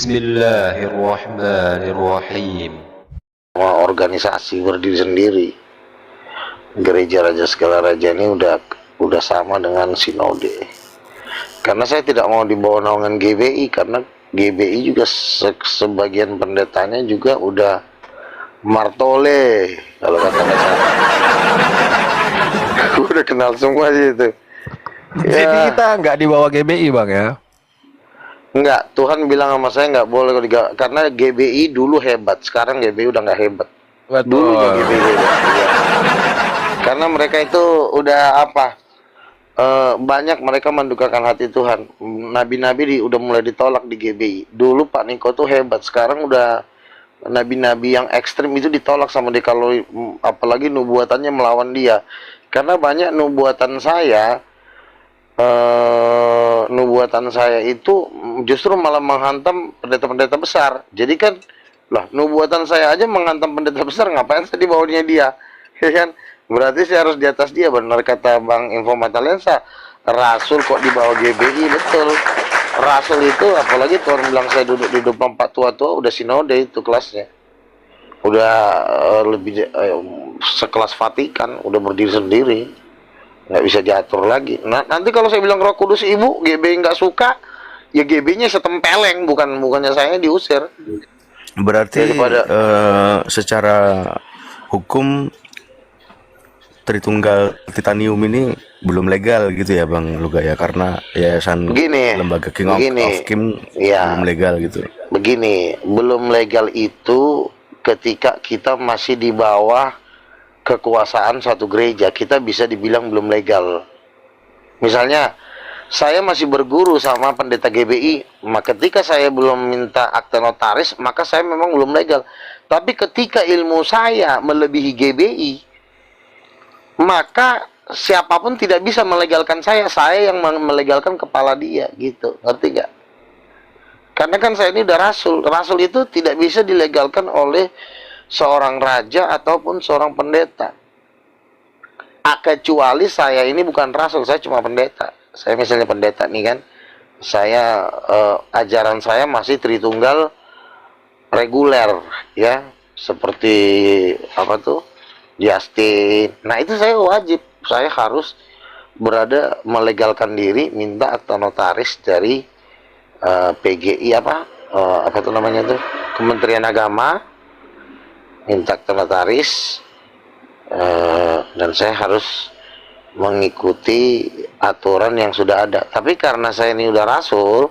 Bismillahirrahmanirrahim. Semua organisasi berdiri sendiri. Gereja Raja Segala Raja ini udah sama dengan sinode. Karena saya tidak mau dibawa naungan GBI, karena GBI juga sebagian pendetanya juga udah martole kalau kata saya. Udah kenal semua sih itu. Jadi kita nggak dibawa GBI bang ya? Enggak, Tuhan bilang sama saya nggak boleh karena GBI dulu hebat, sekarang GBI udah nggak hebat. Dulunya GBI hebat. Ya. Karena mereka itu udah banyak mereka mendukakan hati Tuhan. Nabi-nabi udah mulai ditolak di GBI. Dulu Pak Niko tuh hebat, sekarang udah nabi-nabi yang ekstrim itu ditolak sama dia, kalau apalagi nubuatannya melawan dia. Karena banyak nubuatan saya itu justru malah menghantam pendeta-pendeta besar. Jadi kan lah, nubuatan saya aja menghantam pendeta besar, ngapain saya di bawahnya dia? Ya kan? Berarti saya harus di atas dia. Benar kata Bang Info Matalensa, Rasul kok di bawah GBI. Betul. Rasul itu, apalagi Tuhan bilang saya duduk di depan Pak tua-tua, udah sinode itu kelasnya. Udah lebih sekelas Vatikan, udah berdiri sendiri. Nggak bisa diatur lagi. Nah, nanti kalau saya bilang Roh Kudus Ibu, GBI nggak suka, ya GBI-nya setempeleng, bukannya saya diusir. Berarti secara hukum Tritunggal Titanium ini belum legal gitu ya Bang Luga ya, karena yayasan lembaga King of Kim ya, belum legal gitu. Begini, belum legal itu ketika kita masih di bawah kekuasaan suatu gereja, kita bisa dibilang belum legal. Misalnya saya masih berguru sama pendeta GBI, maka ketika saya belum minta akta notaris, maka saya memang belum legal. Tapi ketika ilmu saya melebihi GBI, maka siapapun tidak bisa melegalkan saya yang melegalkan kepala dia, gitu. Ngerti gak? Karena kan saya ini udah rasul. Rasul itu tidak bisa dilegalkan oleh seorang raja ataupun seorang pendeta. Kecuali saya ini bukan rasul, saya cuma pendeta. Saya misalnya pendeta nih kan, saya ajaran saya masih Tritunggal reguler ya, seperti apa tuh, Justin. Nah itu saya wajib, saya harus berada melegalkan diri, minta akta notaris dari PGI apa tuh namanya tuh, Kementerian Agama, minta akta notaris, dan saya harus mengikuti aturan yang sudah ada. Tapi karena saya ini udah rasul,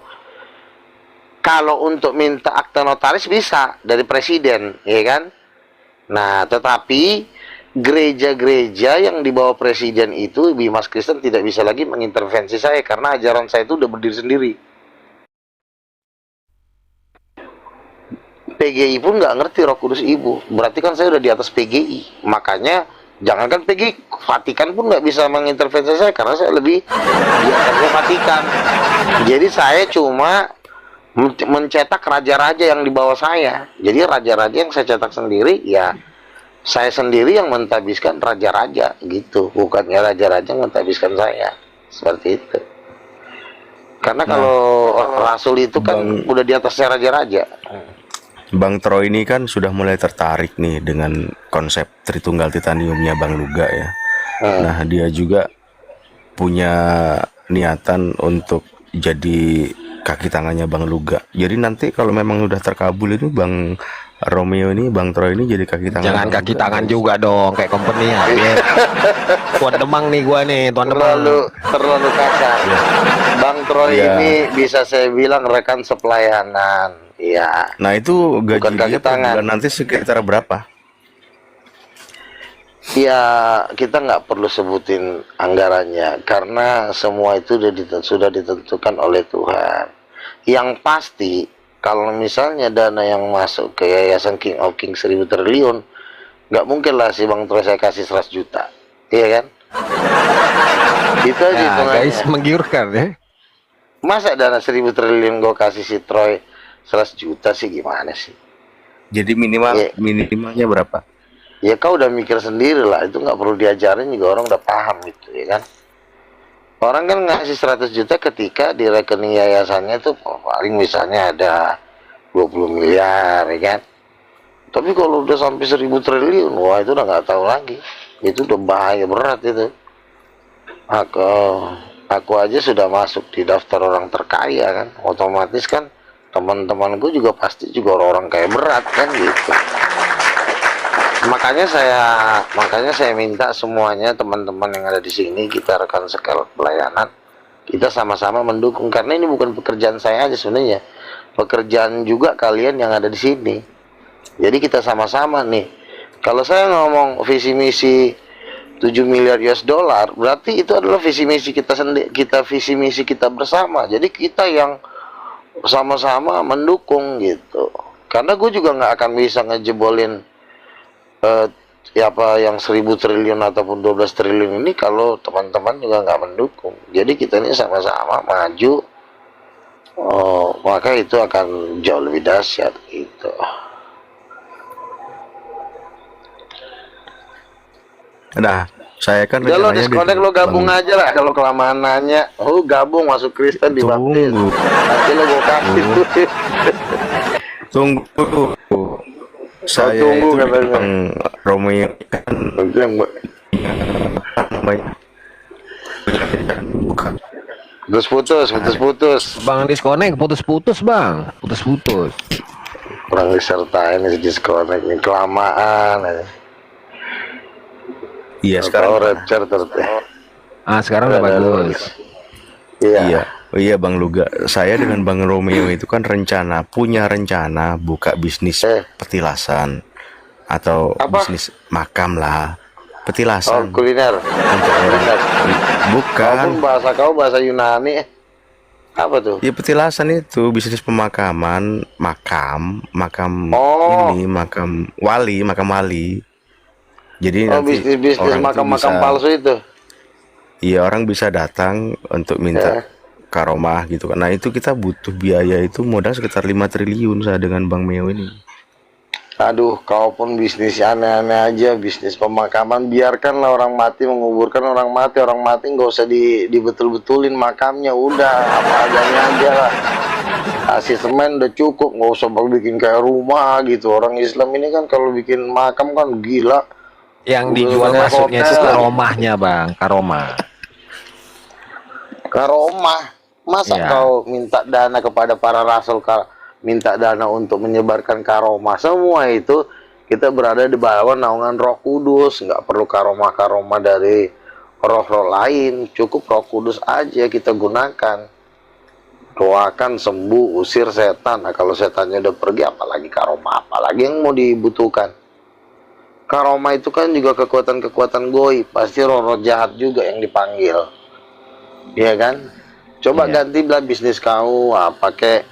kalau untuk minta akta notaris bisa dari presiden, ya kan? Nah, tetapi gereja-gereja yang di bawah presiden itu, Bimas Kristen tidak bisa lagi mengintervensi saya karena ajaran saya itu udah berdiri sendiri. PGI pun nggak ngerti Roh Kudus Ibu, berarti kan saya udah di atas PGI. Makanya jangankan PGI, Vatikan pun nggak bisa mengintervensi saya karena saya lebih di atasnya Vatikan. Jadi saya cuma mencetak raja-raja yang di bawah saya. Jadi raja-raja yang saya cetak sendiri, ya saya sendiri yang mentabiskan raja-raja gitu, bukannya raja-raja yang mentabiskan saya. Seperti itu. Karena kalau rasul itu kan udah di atasnya raja-raja. Bang Troy ini kan sudah mulai tertarik nih dengan konsep Tritunggal Titaniumnya Bang Luga ya. Nah dia juga punya niatan untuk jadi kaki tangannya Bang Luga. Jadi nanti kalau memang udah terkabul itu Bang Romeo ini, Bang Troy ini jadi kaki tangan. Jangan kaki tangan juga dong, kayak company ya. Tuan Demang nih gua nih, Tuan Demang. Terlalu kasar. Bang Troy ini bisa saya bilang rekan sepelayanan. Iya. Nah itu gajinya per bulan nanti sekitar berapa? Ya kita nggak perlu sebutin anggarannya karena semua itu sudah ditentukan oleh Tuhan. Yang pasti kalau misalnya dana yang masuk ke Yayasan King of King 1000 triliun, nggak mungkin lah si Bang Troy saya kasih 100 juta, iya kan? Itu aja nah, guys, menggiurkan ya. Masa dana 1000 triliun gue kasih si Troy 100 juta sih, gimana sih? Jadi minimalnya berapa? Ya kau udah mikir sendiri lah, itu nggak perlu diajarin juga, orang udah paham gitu ya kan. Orang kan ngasih 100 juta ketika di rekening yayasannya tuh paling misalnya ada 20 miliar ya kan. Tapi kalau udah sampai 1000 triliun, wah itu udah nggak tahu lagi. Itu udah bahaya berat itu. Aku aja sudah masuk di daftar orang terkaya kan. Otomatis kan teman-temanku juga pasti juga orang-orang kaya berat kan gitu. Makanya saya minta semuanya teman-teman yang ada di sini, kita rekan sekal pelayanan, kita sama-sama mendukung karena ini bukan pekerjaan saya aja sebenarnya. Pekerjaan juga kalian yang ada di sini. Jadi kita sama-sama nih. Kalau saya ngomong visi misi 7 miliar US dollar, berarti itu adalah visi misi kita sendiri, visi misi kita bersama. Jadi kita yang sama-sama mendukung gitu. Karena gue juga nggak akan bisa ngejebolin yang 1000 triliun ataupun 12 triliun ini kalau teman-teman juga nggak mendukung. Jadi kita ini sama-sama maju. Maka itu akan jauh lebih dahsyat gitu. Nah, saya kan Udah lo rencananya disconnect, lo gabung aja lah. Kalau kelamaan nanya, gabung masuk Kristen dibaptis. Tunggu. Nanti lo gue kasih duit. Tunggu. Saya tunggu itu katanya. Bang Romeo kan namanya bukan. Putus. Bang disconnect, putus-putus bang, putus-putus. Kurang disertain nih disconnect nih, kelamaan aja. Iya sekarang. Rapture Sekarang udah bagus. Iya. Iya Bang Luga, saya dengan Bang Romeo itu kan punya rencana buka bisnis petilasan atau Apa? bisnis makam lah, petilasan. Kuliner. Bukan. Bahasa kau bahasa Yunani. Apa tuh? Ya petilasan itu bisnis pemakaman, makam ini makam wali. Jadi nanti bisnis orang makam-makam bisa, palsu itu. iya orang bisa datang untuk minta karomah gitu kan. Nah itu kita butuh biaya itu modal sekitar 5 triliun saya dengan Bang Meo ini. Aduh, kau pun bisnis aneh-aneh aja, bisnis pemakaman. Biarkanlah orang mati menguburkan orang mati nggak usah dibetul-betulin makamnya, udah apa adanya aja lah. Kasih semen udah cukup, nggak usah bikin kayak rumah gitu. Orang Islam ini kan kalau bikin makam kan gila. Yang dijual Kayak masuknya itu hotel. karomahnya bang, Karomah. Masa Ya. kau minta dana kepada para rasul, minta dana untuk menyebarkan karomah? Semua itu kita berada di bawah naungan Roh Kudus, nggak perlu karomah dari roh-roh lain, cukup Roh Kudus aja kita gunakan. Doakan sembuh, usir setan. Nah kalau setannya udah pergi, apalagi karomah, apalagi yang mau dibutuhkan. Karomah itu kan juga kekuatan-kekuatan goib, pasti roh-roh jahat juga yang dipanggil, iya kan? Coba ganti lah bisnis kau, pakai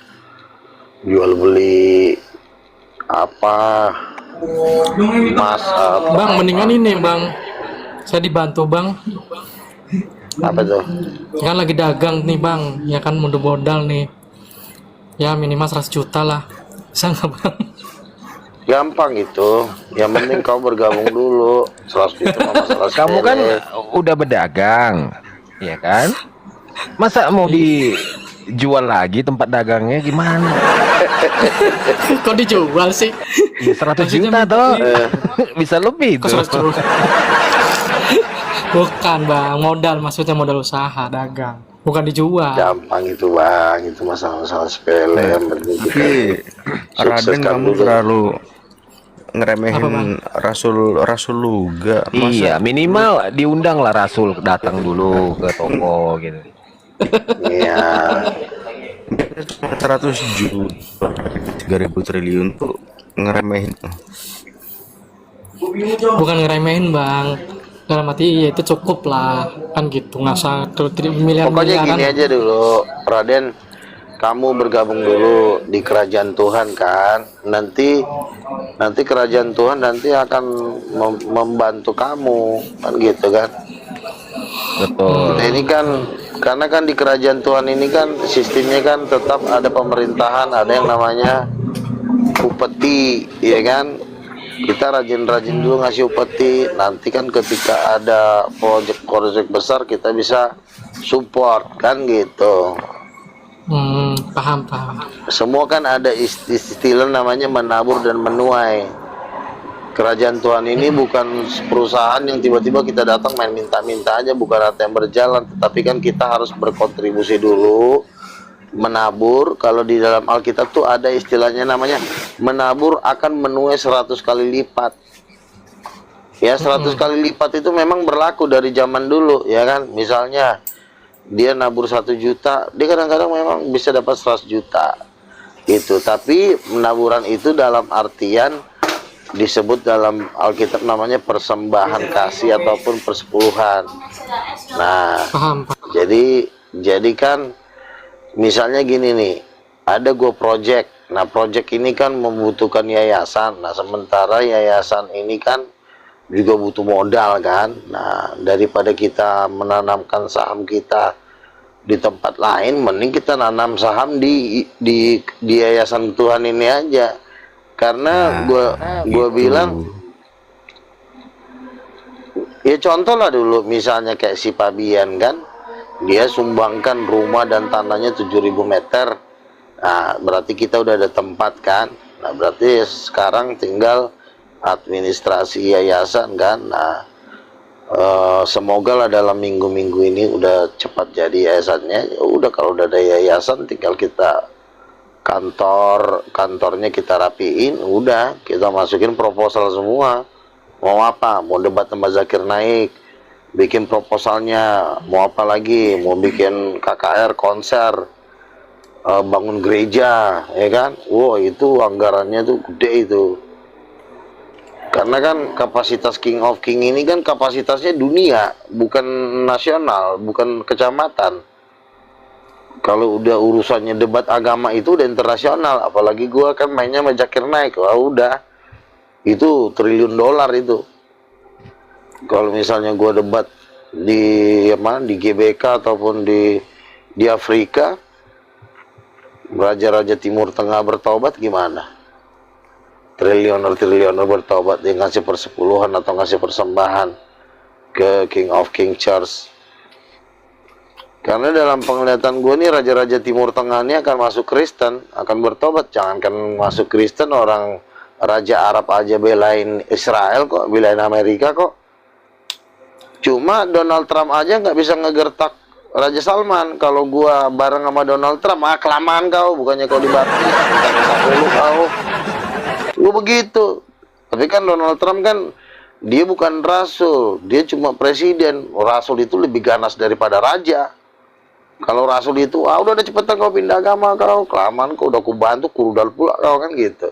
jual beli apa emas, Bang, mendingan ini bang, saya dibantu bang. apa tuh? Kan lagi dagang nih bang, ya kan modal nih. Ya minimal 100 juta lah. Bisa nggak bang? Gampang itu, yang penting kau bergabung dulu. 100 juta mah masalah Kamu kan sepele. udah berdagang, ya kan? Masa mau dijual lagi tempat dagangnya gimana? Kok dijual sih? Ya, 100 Maksudnya juta toh, bisa lebih Kok tuh. 100 juta? Bukan bang, modal maksudnya modal usaha dagang, bukan dijual. Gampang itu bang, itu masalah-masalah sepele. Yang penting kita Tapi Raden sukseskan kamu dulu. terlalu Apa, ngeremehin Rasul Luga. Iya, minimal diundang lah Rasul datang dulu ke toko gitu. Iya. 100 juta 3.000 triliun tuh ngeremehin. Bukan ngeremehin bang, dalam arti ya itu cukup lah, kan gitu. Nggak usah miliar Pokoknya miliaran. gini aja dulu, Raden, kamu bergabung dulu di kerajaan Tuhan kan. Nanti kerajaan Tuhan nanti akan membantu kamu, kan gitu kan. Betul. Nah, ini kan karena kan di kerajaan Tuhan ini kan sistemnya kan tetap ada pemerintahan, ada yang namanya upeti, ya kan. Kita rajin-rajin dulu ngasih upeti, nanti kan ketika ada proyek besar kita bisa support kan gitu. Paham, paham. Semua kan ada istilah namanya menabur dan menuai. Kerajaan Tuhan ini bukan perusahaan yang tiba-tiba kita datang main minta-minta aja, bukan harta yang berjalan, tetapi kan kita harus berkontribusi dulu, menabur. Kalau di dalam Alkitab tuh ada istilahnya namanya menabur akan menuai 100 kali lipat. Ya, 100 kali lipat itu memang berlaku dari zaman dulu, ya kan? Misalnya dia nabur 1 juta, dia kadang-kadang memang bisa dapat 100 juta. Itu, tapi menaburan itu dalam artian disebut dalam Alkitab namanya persembahan kasih ataupun persepuluhan. Nah, Paham, paham. jadi kan misalnya gini nih, ada gue project. Nah, project ini kan membutuhkan yayasan. Nah, sementara yayasan ini kan juga butuh modal kan. Nah, daripada kita menanamkan saham kita di tempat lain, mending kita nanam saham di yayasan Tuhan ini aja. Karena gue bilang, ya contoh lah dulu misalnya kayak si Pabian kan, dia sumbangkan rumah dan tanahnya 7.000 meter. Nah, berarti kita udah ada tempat kan. Nah, berarti sekarang tinggal administrasi yayasan kan. Nah, semoga lah dalam minggu-minggu ini udah cepat jadi yayasannya. Ya udah, kalau udah ada yayasan tinggal kita kantornya kita rapiin, udah kita masukin proposal semua. Mau apa? Mau debat sama Zakir Naik, bikin proposalnya. Mau apa lagi? Mau bikin KKR konser, bangun gereja, ya kan? Wow, itu anggarannya tuh gede itu. Karena kan kapasitas King of King ini kan kapasitasnya dunia, bukan nasional, bukan kecamatan. Kalau udah urusannya debat agama itu udah internasional, apalagi gua kan mainnya sama Zakir Naik. Wah, udah itu triliun dolar itu. Kalau misalnya gua debat di di GBK ataupun di Afrika, raja-raja Timur Tengah bertobat gimana? Triliuner bertobat, dia ngasih persepuluhan atau ngasih persembahan ke King of King Church. Karena dalam penglihatan gue nih, raja-raja Timur Tengah ini akan masuk Kristen, akan bertobat. Jangankan masuk Kristen, orang raja Arab aja belain Israel kok, belain Amerika kok. Cuma Donald Trump aja nggak bisa ngegertak Raja Salman. Kalau gue bareng sama Donald Trump, kelamaan kau, bukannya kau dibaptis, bukan kau. Gue begitu. Tapi kan Donald Trump kan dia bukan rasul, dia cuma presiden. Rasul itu lebih ganas daripada raja. Kalau rasul itu, udah cepetan kau pindah agama kau, kelamaan kau udah kubantu, kurudal pula kau kan gitu.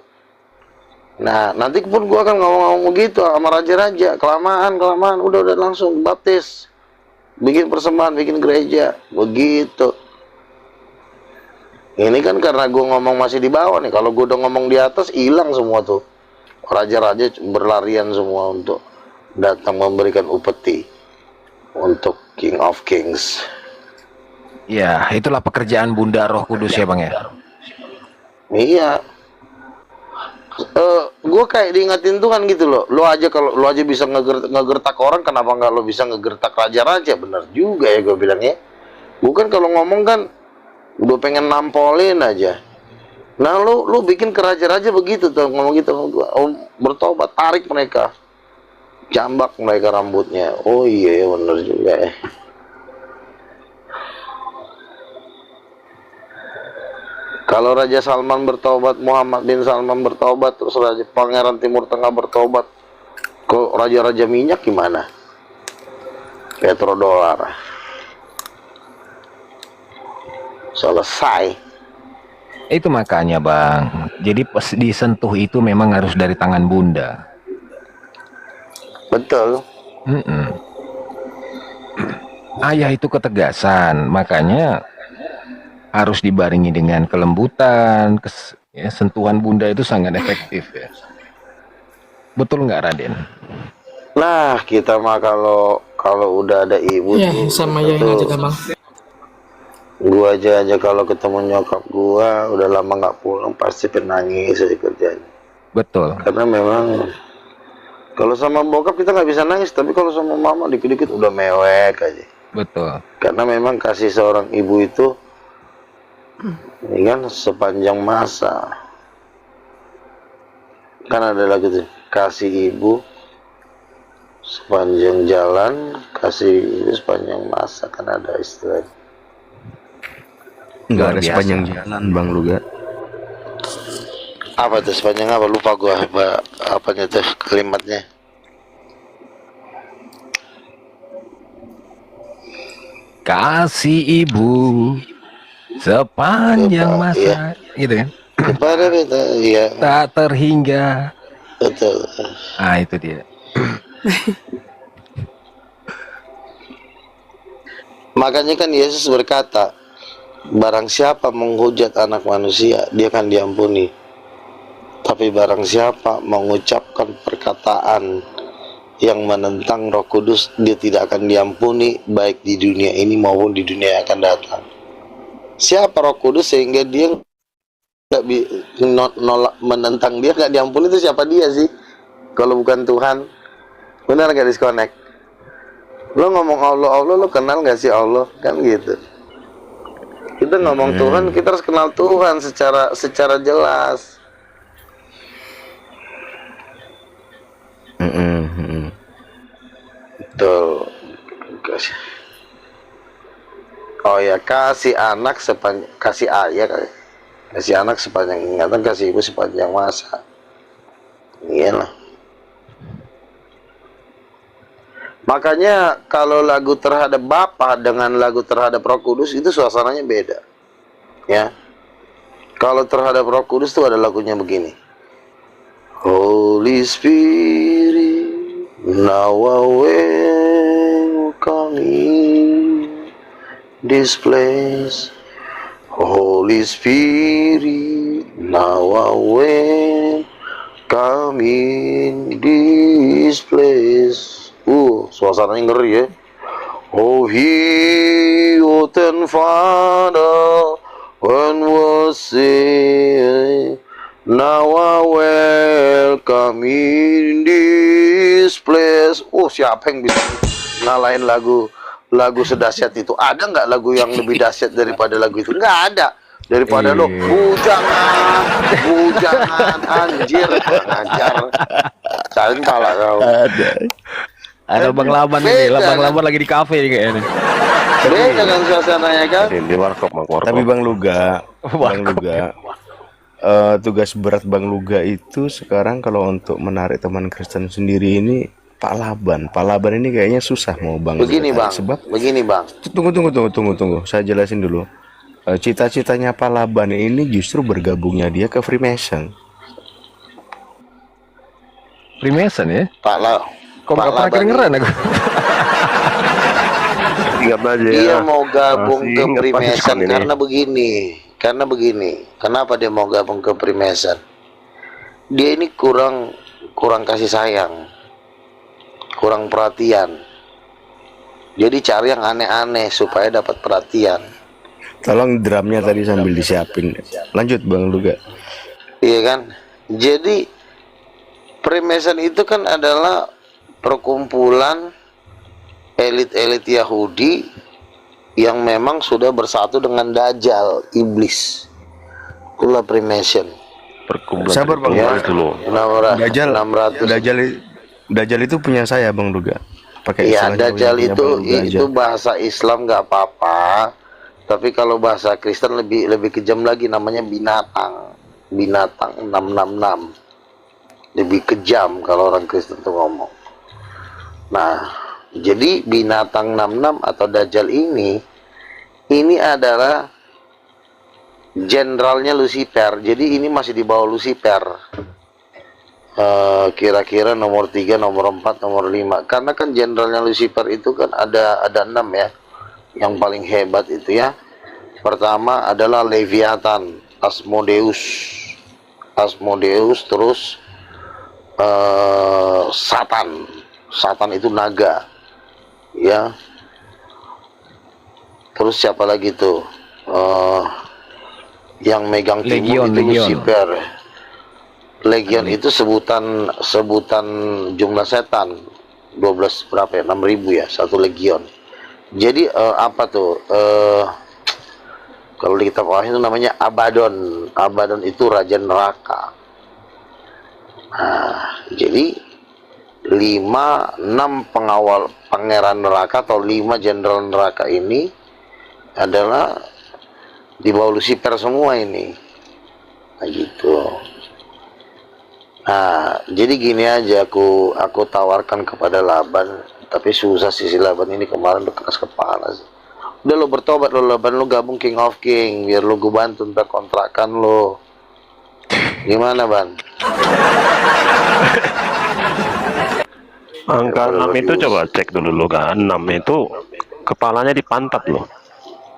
Nah, nanti pun gua akan ngomong begitu sama raja-raja, kelamaan, udah langsung baptis, bikin persembahan, bikin gereja, begitu. Ini kan karena gua ngomong masih di bawah nih. Kalau gua udah ngomong di atas, hilang semua tuh. Raja-raja berlarian semua untuk datang memberikan upeti untuk King of Kings. Ya, itulah pekerjaan Bunda Roh Kudus ya Bang ya. Iya. Gue kayak diingatin Tuhan gitu loh. Kalau lo aja bisa ngegertak orang, kenapa nggak lo bisa ngegertak raja-raja? Bener juga ya gue bilangnya. Bukan kalau ngomong kan udah pengen nampolin aja. Nah, lo bikin ke raja-raja begitu tuh, ngomong gitu sama gue. Bertobat, tarik mereka, jambak mereka rambutnya. Oh iya, bener juga ya. Kalau Raja Salman bertobat, Muhammad bin Salman bertobat, terus Raja Pangeran Timur Tengah bertobat, kok raja-raja minyak gimana? Petrodolar. Selesai. Itu makanya Bang. Jadi pas disentuh itu memang harus dari tangan Bunda. Betul. Ayah itu ketegasan, makanya harus dibarengi dengan kelembutan, sentuhan Bunda itu sangat efektif ya. Betul nggak Raden? Nah, kita mah kalau udah ada ibu Ya, tuh, sama yang aja dah Bang. gua aja kalau ketemu nyokap gua udah lama nggak pulang pasti penangis aja kerjanya. Betul. Karena memang kalau sama bokap kita nggak bisa nangis, tapi kalau sama mama dikit-dikit udah mewek aja. Betul. Karena memang kasih seorang ibu itu Ini kan sepanjang masa. Kan ada lagu tuh, kasih ibu sepanjang jalan, kasih ibu sepanjang masa, kan ada istilah. Nggak Luar ada biasa. sepanjang jalan Bang Luga. Apa tuh sepanjang apa? Lupa gua apanya tuh kalimatnya. Kasih ibu sepanjang Lupa, masa, gitu kan? Kepada kita, iya Tak terhingga. betul. Ah, itu dia. Makanya kan Yesus berkata, barang siapa menghujat anak manusia, dia akan diampuni. Tapi barang siapa mengucapkan perkataan yang menentang Roh Kudus, dia tidak akan diampuni baik di dunia ini maupun di dunia yang akan datang. Siapa Roh Kudus sehingga dia nggak nolak, menentang dia nggak diampuni, itu siapa dia sih? Kalau bukan Tuhan, benar nggak disconnect? Lo ngomong Allah, lo kenal nggak sih Allah? Kan gitu. Kita ngomong Tuhan, kita harus kenal Tuhan secara jelas. Betul. Oh ya, kasih anak sepanjang, kasih ayah kali. Kasih anak sepanjang ingatan, kasih ibu sepanjang masa. Iyalah. Makanya kalau lagu terhadap Bapa dengan lagu terhadap Roh Kudus itu suasananya beda. Ya. Kalau terhadap Roh Kudus itu ada lagunya begini. Holy Spirit, now I welcome in this place. Holy Spirit, now I welcome in this place. Suasananya ngeri ya. Oh, he and Father, when was it? Now I welcome in this place. Siapa yang bisa ngalahin lagu sedahsyat itu? Ada nggak lagu yang lebih dahsyat daripada lagu itu? Nggak ada. Daripada lo bujangan anjir, ngajar cari pala kau. Ada Bang Laban ini, Bang Laban lagi di kafe nih kayaknya. Beda kan suasananya kan? Di warkop, Tapi Bang Luga, tugas berat Bang Luga itu sekarang kalau untuk menarik teman Kristen sendiri ini Pak Laban. Pak Laban ini kayaknya susah mau Bang. Begini Luga, Bang, sebab begini Bang. tunggu. Saya jelasin dulu. Cita-citanya Pak Laban ini justru bergabungnya dia ke Freemason. Freemason ya? Kok Kok nggak pernah kedengeran aku? Ingat aja Dia ya. mau gabung Masih ke ingat Freemason ini. karena begini. Kenapa dia mau gabung ke Freemason? Dia ini kurang kasih sayang, kurang perhatian. Jadi cari yang aneh-aneh supaya dapat perhatian. Tolong drumnya tadi sambil disiapin. Lanjut Bang Luga. Iya kan? Jadi Freemason itu kan adalah perkumpulan elit-elit Yahudi yang memang sudah bersatu dengan Dajjal, iblis. Itulah Freemason. Perkumpulan Sabar, Bang. ritual itu loh. Dajjal itu punya saya Bang Luga. Pakai Iya, istilah Dajjal Jawa yang punya Bang Luga aja. itu bahasa Islam nggak apa-apa, tapi kalau bahasa Kristen lebih kejam lagi, namanya binatang 666, lebih kejam kalau orang Kristen tuh ngomong. Nah, jadi binatang 66 atau Dajjal ini adalah jenderalnya Lucifer. Jadi ini masih di bawah Lucifer. Kira-kira nomor 3, nomor 4, nomor 5. Karena kan jenderalnya Lucifer itu kan ada 6 ya. Yang paling hebat itu ya. Pertama adalah Leviathan, Asmodeus, terus Satan itu naga, ya. Terus siapa lagi tuh? Yang megang timur itu Lucifer. Legion itu sebutan jumlah setan. 12 berapa ya? 6.000 ya, satu legion. Jadi apa tuh? Kalau di kitab Wahyu itu namanya Abaddon. Abaddon itu raja neraka. Nah, jadi 6 pengawal pangeran neraka atau 5 jenderal neraka ini adalah di bawah Lucifer semua ini. Nah, gitu. Nah, jadi gini aja aku tawarkan kepada Laban, tapi susah sih si Laban ini kemarin udah keras kepala sih. Udah lo bertobat lo Laban, lo gabung King of King biar lo gue bantu ntar kontrakan lo. Gimana Ban? Angka 6 itu coba cek dulu lo kan. 6 itu kepalanya di pantat lo.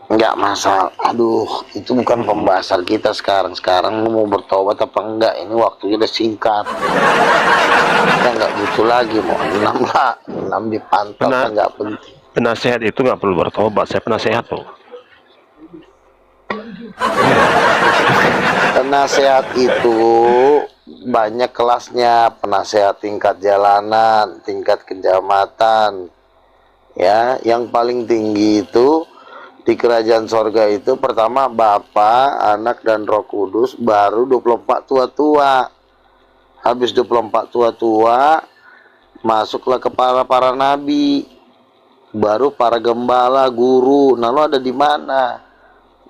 Enggak masalah. Aduh, itu bukan pembahasan kita sekarang. Sekarang lu mau bertobat apa enggak? Ini waktunya udah singkat. Kita enggak butuh lagi mau 6 lah. 6 di pantat kan enggak penting. Penasehat itu nggak perlu bertobat. Saya penasehat tuh. Penasehat itu banyak kelasnya. Penasehat tingkat jalanan, tingkat kecamatan. Ya, yang paling tinggi itu di kerajaan sorga itu pertama Bapa, Anak, dan Roh Kudus, baru 24 tua-tua. Habis 24 tua-tua, masuklah ke para nabi, baru para gembala, guru. Nah lo ada di mana?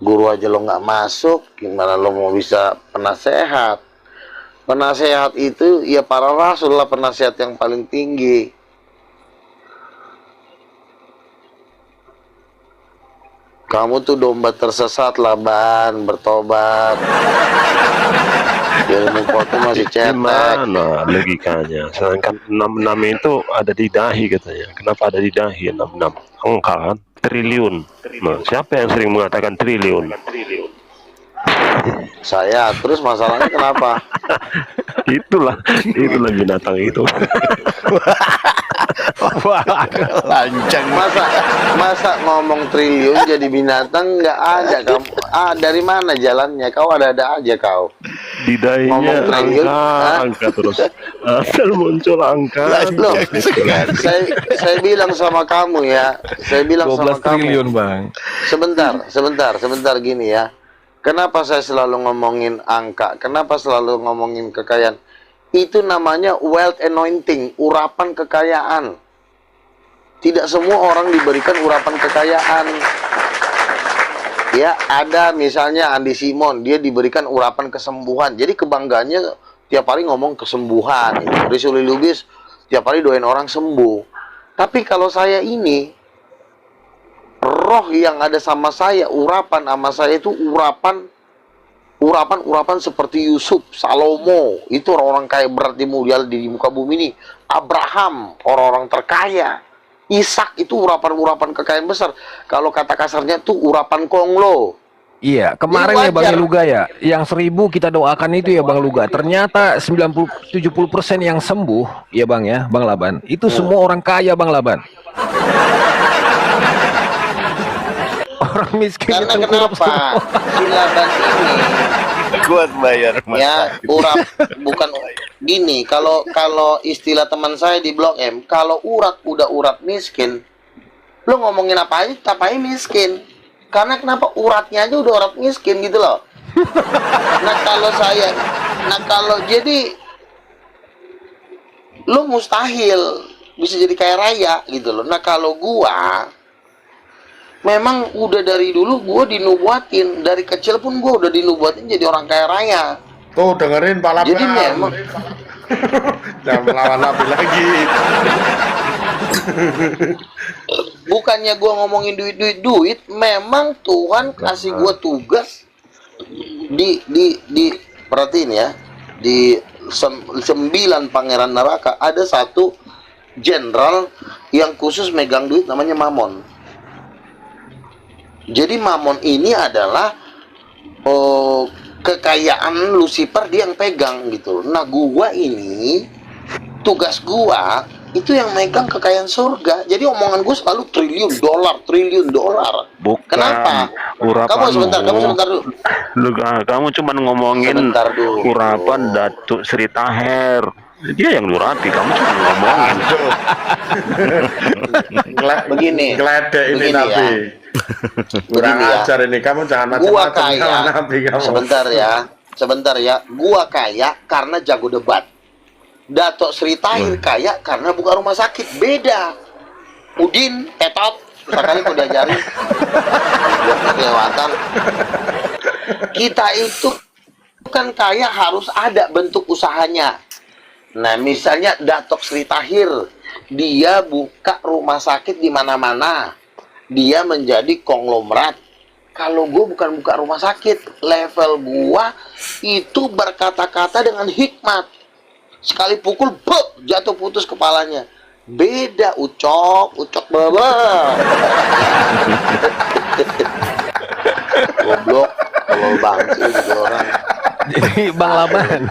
Guru aja lo nggak masuk, gimana lo mau bisa penasehat? Penasehat itu ya para rasul lah, penasehat yang paling tinggi. Kamu tuh domba tersesat Laban, bertobat. Ilmu kau tuh masih cetek. Gimana logikanya? Sedangkan 66 itu ada di dahi katanya. Kenapa ada di dahi 66? Angka kan? Triliun. Nah, siapa yang sering mengatakan triliun? Saya. Terus masalahnya kenapa? itulah binatang itu. Lancang. Masa ngomong triliun jadi binatang nggak ada kamu? Dari mana jalannya? Kau ada aja kau. Di dahinya angka terus. Asal muncul angka. Loh, saya bilang sama kamu ya. Saya bilang 12 sama triliun kamu. Bang. Sebentar gini ya. Kenapa saya selalu ngomongin angka? Kenapa selalu ngomongin kekayaan? Itu namanya wealth anointing, urapan kekayaan. Tidak semua orang diberikan urapan kekayaan. Ya, ada misalnya Andi Simon, dia diberikan urapan kesembuhan. Jadi kebanggaannya tiap hari ngomong kesembuhan. Rizuli Lubis tiap hari doain orang sembuh. Tapi kalau saya ini, roh yang ada sama saya, urapan sama saya itu urapan seperti Yusuf, Salomo, itu orang-orang kaya berat di muka bumi ini. Abraham, orang-orang terkaya. Ishak itu urapan kekayaan besar. Kalau kata kasarnya tuh urapan konglo. Iya, kemarin ya Bang Luga ya, yang 1000 kita doakan itu ya Bang Luga. Ternyata 90-70% yang sembuh, ya Bang ya, Bang Laban. Itu semua orang kaya Bang Laban. Orang miskin Karena itu kenapa? Si Laban ini Kuat bayar ya bukan gini. Kalau istilah teman saya di Blok M, kalau udah urat miskin, lo ngomongin apa aja miskin. Karena kenapa? Uratnya aja udah urat miskin gitu loh. Kalau jadi lo mustahil bisa jadi kaya raya gitu loh. Nah kalau gua memang udah dari dulu gue dinubuatin, dari kecil pun gue udah dinubuatin jadi orang kaya raya. Tuh dengerin Pak Laban. Jadi memang jangan melawan Nabi lagi. bukannya gue ngomongin duit, memang Tuhan kasih gue tugas di perhatiin ya, di 9 pangeran neraka ada satu jenderal yang khusus megang duit namanya Mamon. Jadi Mamon ini adalah kekayaan Lucifer, dia yang pegang gitu. Nah gua ini tugas gua itu yang megang kekayaan surga. Jadi omongan gua selalu triliun dolar. Bukan. Kenapa? Kamu sebentar dulu. Kamu cuma ngomongin urapan Datuk Sri Taher. Dia yang nurati, kamu cuma ngomongin. Begini Ngeledek ini Nabi. ya. Kurang Begini ya, ajar ini, kamu jangan gua macam-macam kaya. sama Nabi kamu. Sebentar ya, gua kaya karena jago debat. Dato Sri Tahir kaya karena buka rumah sakit. Beda. Udin, Etot, sekali kau diajarin. Buat kelewatan. Kita itu kan kaya harus ada bentuk usahanya. Nah, misalnya Dato Sri Tahir, dia buka rumah sakit di mana-mana. Dia menjadi konglomerat. Kalau gue bukan buka rumah sakit, level gua itu berkata-kata dengan hikmat. Sekali pukul, buk, jatuh putus kepalanya. Beda ucok baba. Goblok, tolol banget sih jadi orang. Jadi Bang Laban,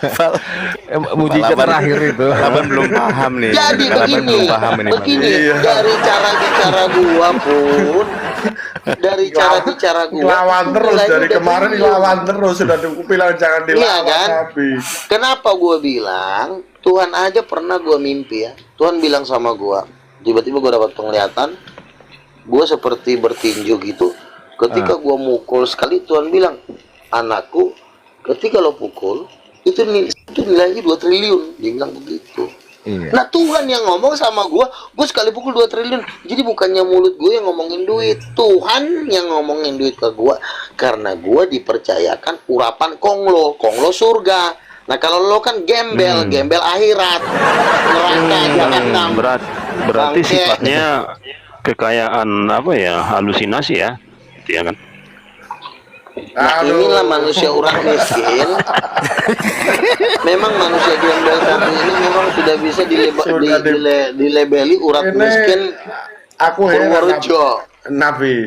mujizat Laban- terakhir itu. Laban belum paham nih. Jadi Laban begini, belum paham ini, Bang. begini Iya. dari cara bicara gua pun, dari cara bicara gua, Lawan itu terus mulainya dari udah kemarin triliun. lawan terus, sudah bilang jangan Iya dilawan kan? Nabi. Kenapa gua bilang Tuhan aja pernah gua mimpi ya. Tuhan bilang sama gua, tiba-tiba gua dapat penglihatan, gua seperti bertinju gitu. Ketika gua mukul sekali, Tuhan bilang, anakku, ketika lo pukul itu nilainya 2 triliun. Dia bilang begitu. Iya. Nah, Tuhan yang ngomong sama gue sekali pukul 2 triliun. Jadi bukannya mulut gue yang ngomongin duit, Tuhan yang ngomongin duit ke gue. Karena gue dipercayakan urapan konglo surga. Nah, kalau lo kan gembel akhirat, neraka jahanam. Berarti Bangke. sifatnya kekayaan apa ya, halusinasi ya, gitu ya kan? Nah, inilah manusia orang miskin. Memang manusia gembel kami ini memang sudah bisa dilebeli urat Ini miskin aku heran Purworejo. Nabi.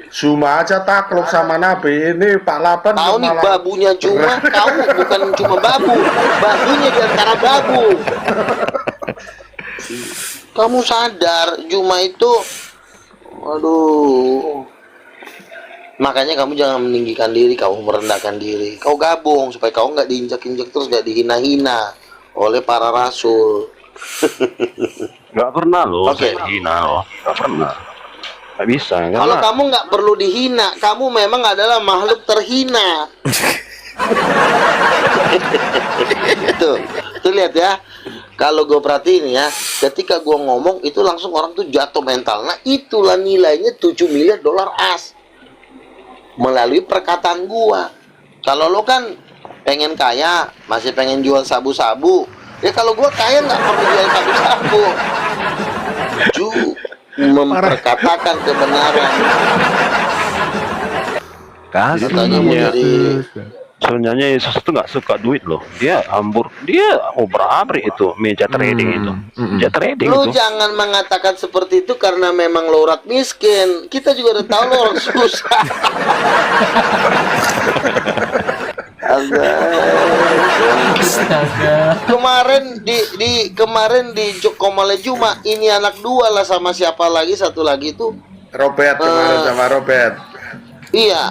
Cuma aja takluk sama Nabi. Ini Pak Lapan Tahu nih malah- babunya cuma, kau bukan cuma babu, babunya di antara babu. Kamu sadar Juma itu, aduh. Makanya kamu jangan meninggikan diri, kamu merendahkan diri. Kau gabung supaya kau nggak diinjak-injak terus, nggak dihina-hina oleh para rasul. Nggak pernah loh, Oke. saya hina loh, nggak pernah. Nggak bisa, Kalau karena kamu nggak perlu dihina, kamu memang adalah makhluk terhina. Tuh lihat ya. Kalau gue perhatiin ya, ketika gue ngomong itu langsung orang tuh jatuh mental. Nah, itulah nilainya 7 miliar dolar as melalui perkataan gua. Kalau lo kan pengen kaya, masih pengen jual sabu-sabu, ya kalau gua kaya nggak perlu jual sabu-sabu. Memperkatakan kebenaran. Kasih Makanya mau Iya. jadi sebenarnya Yesus itu nggak suka duit loh. Dia obrak-abrik itu meja trading itu. Meja trading lu itu. jangan mengatakan seperti itu karena memang lo urat miskin. Kita juga udah tahu lo orang susah. Astaga. Kemarin di Komale Juma ini anak 2 lah sama siapa lagi, satu lagi tuh. Robert kemarin sama Robert. Iya,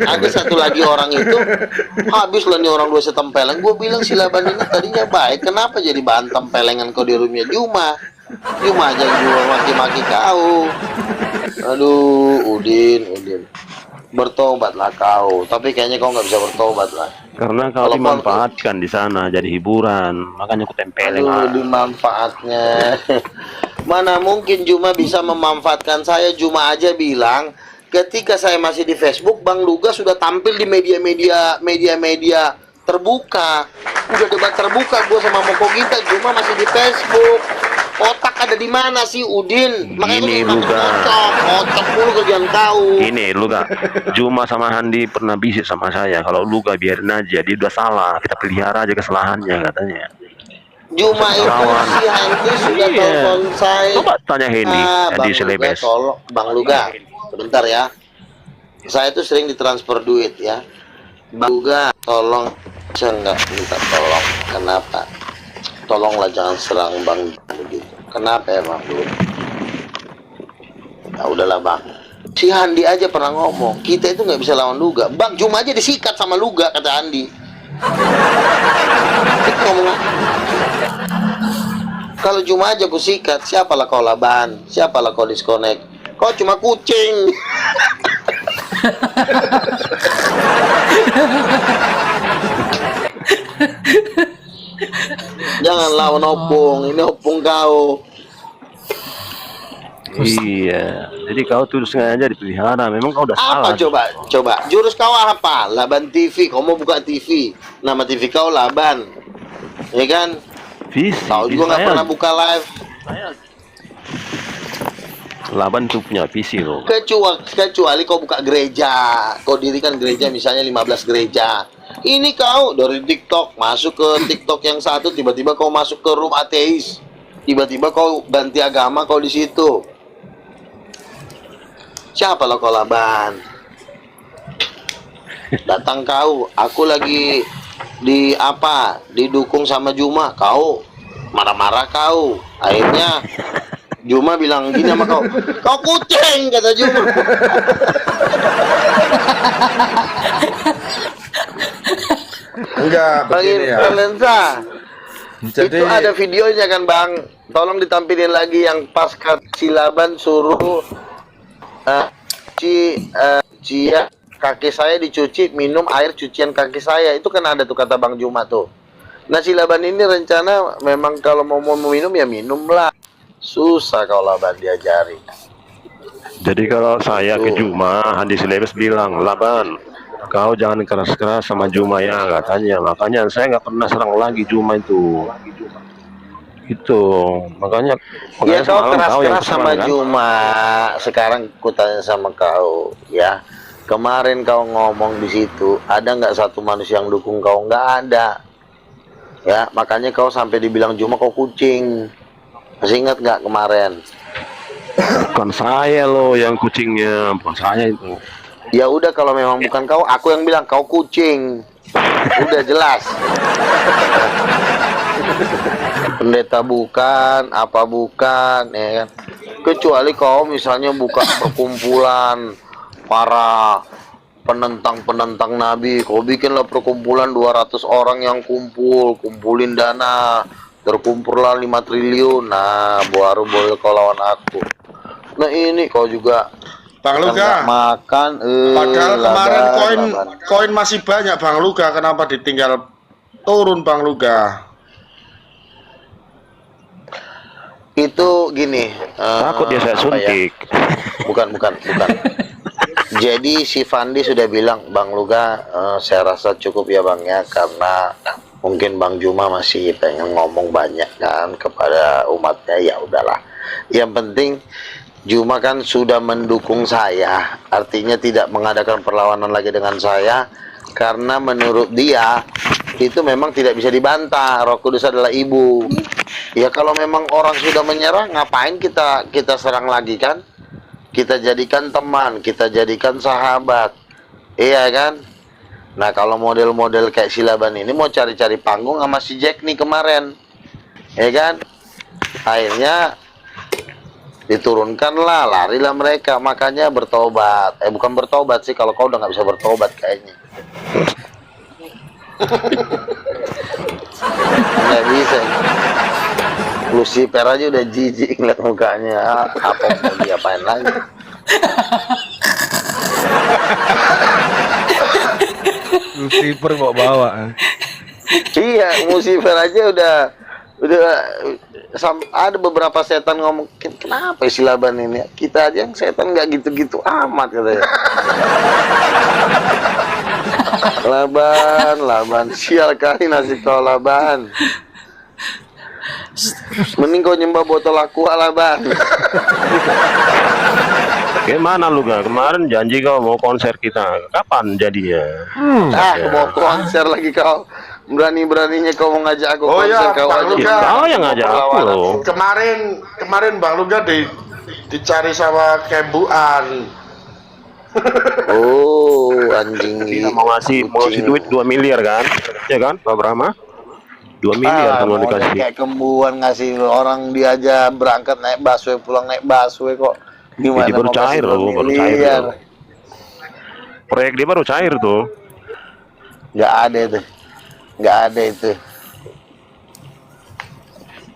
ada satu lagi orang itu habis lah nih orang 2 setempelan. Gue bilang si Laban ini tadinya baik, kenapa jadi bahan tempelengan kau di rumahnya Juma aja gue maki-maki kau. Aduh, Udin, bertobatlah kau. Tapi kayaknya kau nggak bisa bertobat lah. Karena kau Kalau dimanfaatkan di sana jadi hiburan, makanya aku tempelin. Aduh, dimanfaatnya. Mana mungkin Juma bisa memanfaatkan saya. Juma aja bilang ketika saya masih di Facebook, Bang Luga sudah tampil di media-media terbuka. Udah debat terbuka gue sama Moko Gita, Juma masih di Facebook. Otak ada di mana sih Udin? Makanya Gini, gua Luga. Otak mulu kerjaan tahu. Ini lu gak, Juma sama Handi pernah bisik sama saya. Kalau lu gak biarin aja, dia udah salah. Kita pelihara aja kesalahannya katanya. Juma itu Kawan. si Henry sudah Iya. telepon saya. Coba tanya Hendy, Bang Hendy Luga, Selebes. tolong Bang Luga, sebentar ya. Saya tuh sering ditransfer duit ya. Bang Luga, tolong. Saya nggak minta tolong. Kenapa? Tolonglah jangan serang Bang begitu. Kenapa ya Bang Luga? Ya udahlah Bang. Si Handi aja pernah ngomong, kita itu nggak bisa lawan Luga. Bang Juma aja disikat sama Luga, kata Handi. Itu ngomong apa? Kalau Juma aja ku sikat, siapalah kau Laban, siapalah kau disconnect. Kau cuma kucing. Jangan lawan opung, ini opung kau. Iya, jadi kau tuh sengaja dipelihara. Memang kau udah Apa salah. coba jurus kau apa? Laban TV, kau mau buka TV, nama TV kau Laban, ya kan? Visi, Kau juga nggak saya- pernah buka live, Laban tuh punya visi loh. kecuali kau buka gereja, kau dirikan gereja misalnya 15 gereja. Ini kau dari TikTok masuk ke TikTok yang satu, tiba-tiba kau masuk ke room ateis, tiba-tiba kau ganti agama kau di situ. Siapa lo kau Laban? Datang kau, aku lagi didukung sama Juma, kau marah-marah kau. Akhirnya Juma bilang gini sama kau, kau kucing, kata Juma. Enggak, Bang begini ya. Lensa, Jadi itu ada videonya kan Bang? Tolong ditampilin lagi yang pas si Laban suruh Cia kaki saya dicuci, minum air cucian kaki saya. Itu kan ada tuh kata Bang Juma tuh. Nah si Laban ini rencana memang kalau mau minum ya minum lah. Susah kalau Laban diajari. Jadi kalau saya ke Juma, Andi Silebes bilang, Laban, kau jangan keras-keras sama Juma ya, katanya. Makanya saya nggak pernah serang lagi Juma itu. Itu makanya Ya kau semalam kau yang keras-keras sama serang, kan? Juma. Sekarang kutanya sama kau ya. Kemarin kau ngomong di situ, ada nggak satu manusia yang dukung kau? Nggak ada. Ya, makanya kau sampai dibilang Juma kau kucing. Masih ingat nggak kemarin? Bukan saya loh yang kucingnya, bukan saya itu. Ya udah kalau memang bukan kau, aku yang bilang kau kucing. Udah jelas. Pendeta bukan, apa bukan, ya kan? Kecuali kau misalnya buka perkumpulan para penentang Nabi, kau bikinlah perkumpulan 200 orang yang kumpulin dana, terkumpullah 5 triliun, nah baru boleh kau lawan aku. Nah ini kau juga Bang kan nggak Luga, makan, padahal kemarin Laban. koin masih banyak Bang Luga, kenapa ditinggal turun Bang Luga? Itu gini, Takut dia saya apa ya? suntik. Bukan. Jadi si Fandi sudah bilang, Bang Luga, saya rasa cukup ya Bang ya, karena mungkin Bang Juma masih pengen ngomong banyak kan kepada umatnya, ya udahlah. Yang penting Juma kan sudah mendukung saya, artinya tidak mengadakan perlawanan lagi dengan saya, karena menurut dia itu memang tidak bisa dibantah, Roh Kudus adalah ibu. Ya kalau memang orang sudah menyerah, ngapain kita serang lagi kan? Kita jadikan teman, kita jadikan sahabat, iya kan? Nah kalau model-model kayak si Laban ini mau cari-cari panggung sama si Jack nih kemarin, ya kan? Akhirnya diturunkanlah, larilah mereka, makanya bertobat. Bukan bertobat sih, kalau kau udah nggak bisa bertobat kayaknya. Nggak bisa. Lucifer aja udah jijik ngeliat mukanya, apa mau diapain lagi? Lucifer bawa. Iya, Lucifer aja udah ada beberapa setan ngomong, kenapa si Laban ini? Kita aja yang setan nggak gitu-gitu amat katanya. Laban, sial kali nasib kau Laban. Mending kau nyembah botol aqua Laban. Gimana lu gak? Kemarin janji kau mau konser kita, kapan jadinya? Mau konser lagi kau. Berani-beraninya kau mau ngajak aku Oh konser, ya, kau Bang aja. Luga. Kau yang ngajak aku Perlawanan. loh. Kemarin Bang Luga dicari sama Kembuan. Oh, anjing. Kita mau ngasih kucing. duit 2 miliar kan? Ya kan, Pak Brahma? 2 miliar kamu model dikasih. kayak Kembuan ngasih orang dia aja berangkat naik busway, pulang naik busway kok. Gimana Jadi baru mau kasih cair 2 loh, baru cair miliar? loh. Proyek dia baru cair tuh. Nggak ada itu.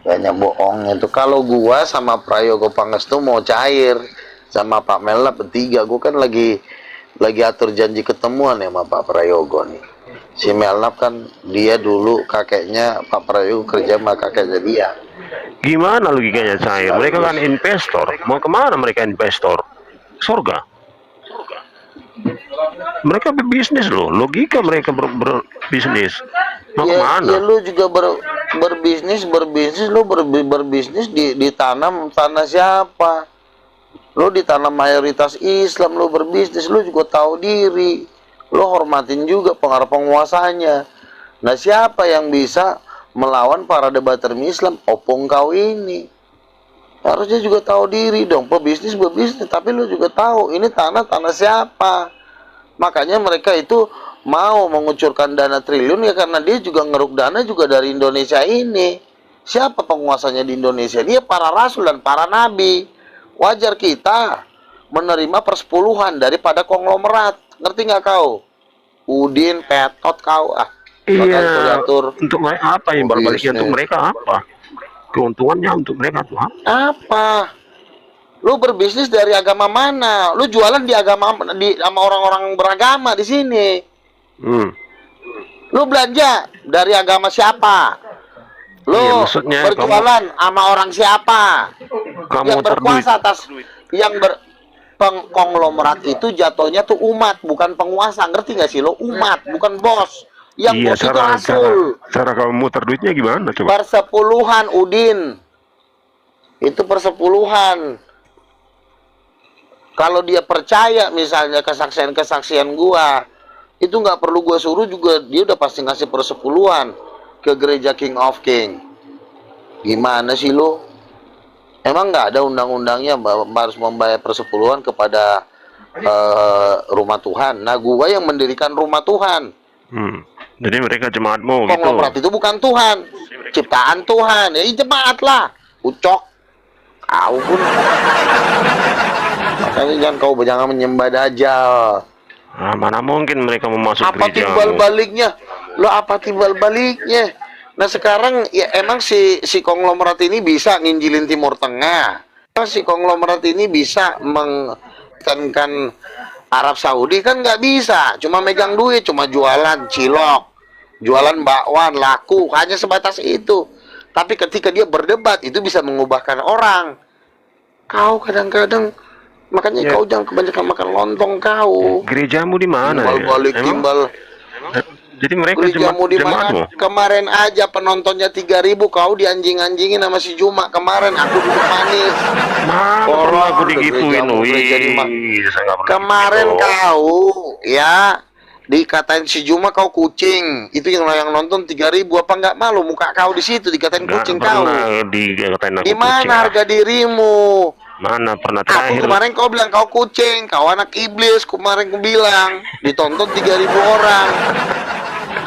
Banyak bohongnya tuh. Kalau gua sama Prayogo Pangestu mau cair, sama Pak Melna bertiga. Gue kan lagi atur janji ketemuan ya sama Pak Prayogo nih. Si Melnap kan dia dulu kakeknya Pak Prayogo kerja sama kakeknya dia. Gimana logikanya cair? Mereka kan investor. Mau kemana mereka investor? Surga. Mereka berbisnis loh. Logika mereka berbisnis. Mau Ya kemana? lu juga berbisnis lu berbisnis di tanah siapa? Lu di tanah mayoritas Islam, lu berbisnis, lu juga tahu diri. Lu hormatin juga penguasanya. Nah, siapa yang bisa melawan para debater Islam? Opung kau ini. Harusnya juga tahu diri dong. Pebisnis berbisnis, tapi lu juga tahu ini tanah siapa. Makanya mereka itu mau mengucurkan dana triliun ya karena dia juga ngeruk dana juga dari Indonesia ini. Siapa penguasanya di Indonesia? Dia para rasul dan para nabi. Wajar kita menerima persepuluhan daripada konglomerat. Ngerti nggak kau? Udin, Petot kau. Iya. Atur. Untuk mereka apa yang berbaliknya? Untuk mereka apa? Keuntungannya untuk mereka tuh apa? Apa? Lu berbisnis dari agama mana? Lu jualan di agama sama orang-orang beragama di sini. Lu belanja dari agama siapa? Lu Iya, maksudnya berjualan sama orang siapa? Yang berkuasa atas konglomerat itu jatuhnya tuh umat, bukan penguasa. Ngerti nggak sih lo? Umat, bukan bos. Yang Iya, bos itu rasul. cara kamu muter duitnya gimana coba? Persepuluhan, Udin. Itu persepuluhan. Kalau dia percaya misalnya kesaksian gua, itu nggak perlu gua suruh juga dia udah pasti ngasih persepuluhan ke gereja King of King. Gimana sih lo? Emang nggak ada undang-undangnya harus membayar persepuluhan kepada rumah Tuhan? Nah, gua yang mendirikan rumah Tuhan. Jadi mereka jemaatmu gitu. Konglomerat itu bukan Tuhan, ciptaan Tuhan. Ya jemaat lah, ucok. Kau pun. Makanya jangan menyembah Dajjal. Nah, mana mungkin mereka mau masuk Apa gereja? timbal baliknya? Lo apa timbal baliknya? Nah sekarang ya emang si konglomerat ini bisa nginjilin Timur Tengah. Si konglomerat ini bisa mengtekankan Arab Saudi kan nggak bisa. Cuma megang duit, cuma jualan cilok, jualan bakwan, laku, hanya sebatas itu. Tapi ketika dia berdebat itu bisa mengubahkan orang. Kau kadang-kadang makanya kau jangan kebanyakan makan lontong kau. Gerejamu di mana? Timbal balik Emang? timbal. Jadi mereka Gerejamu di jemaatmu. mana? Kemarin aja penontonnya 3.000, kau dianjing-anjingin sama si Juma kemarin. Aku duduk manis. Mana Tolong, pernah aku digituin, gerejamu gereja di mana? Saya nggak pernah Kemarin gitu. kau ya dikatain si Juma kau kucing. Itu yang nonton 3.000, apa nggak malu muka kau di situ dikatain Nggak kucing kau. pernah dikatain aku Di mana kucing. harga dirimu? Mana pernah Aku terakhir? kemarin kau bilang kau kucing, kau anak iblis. Kemarin kau bilang ditonton 3.000 orang.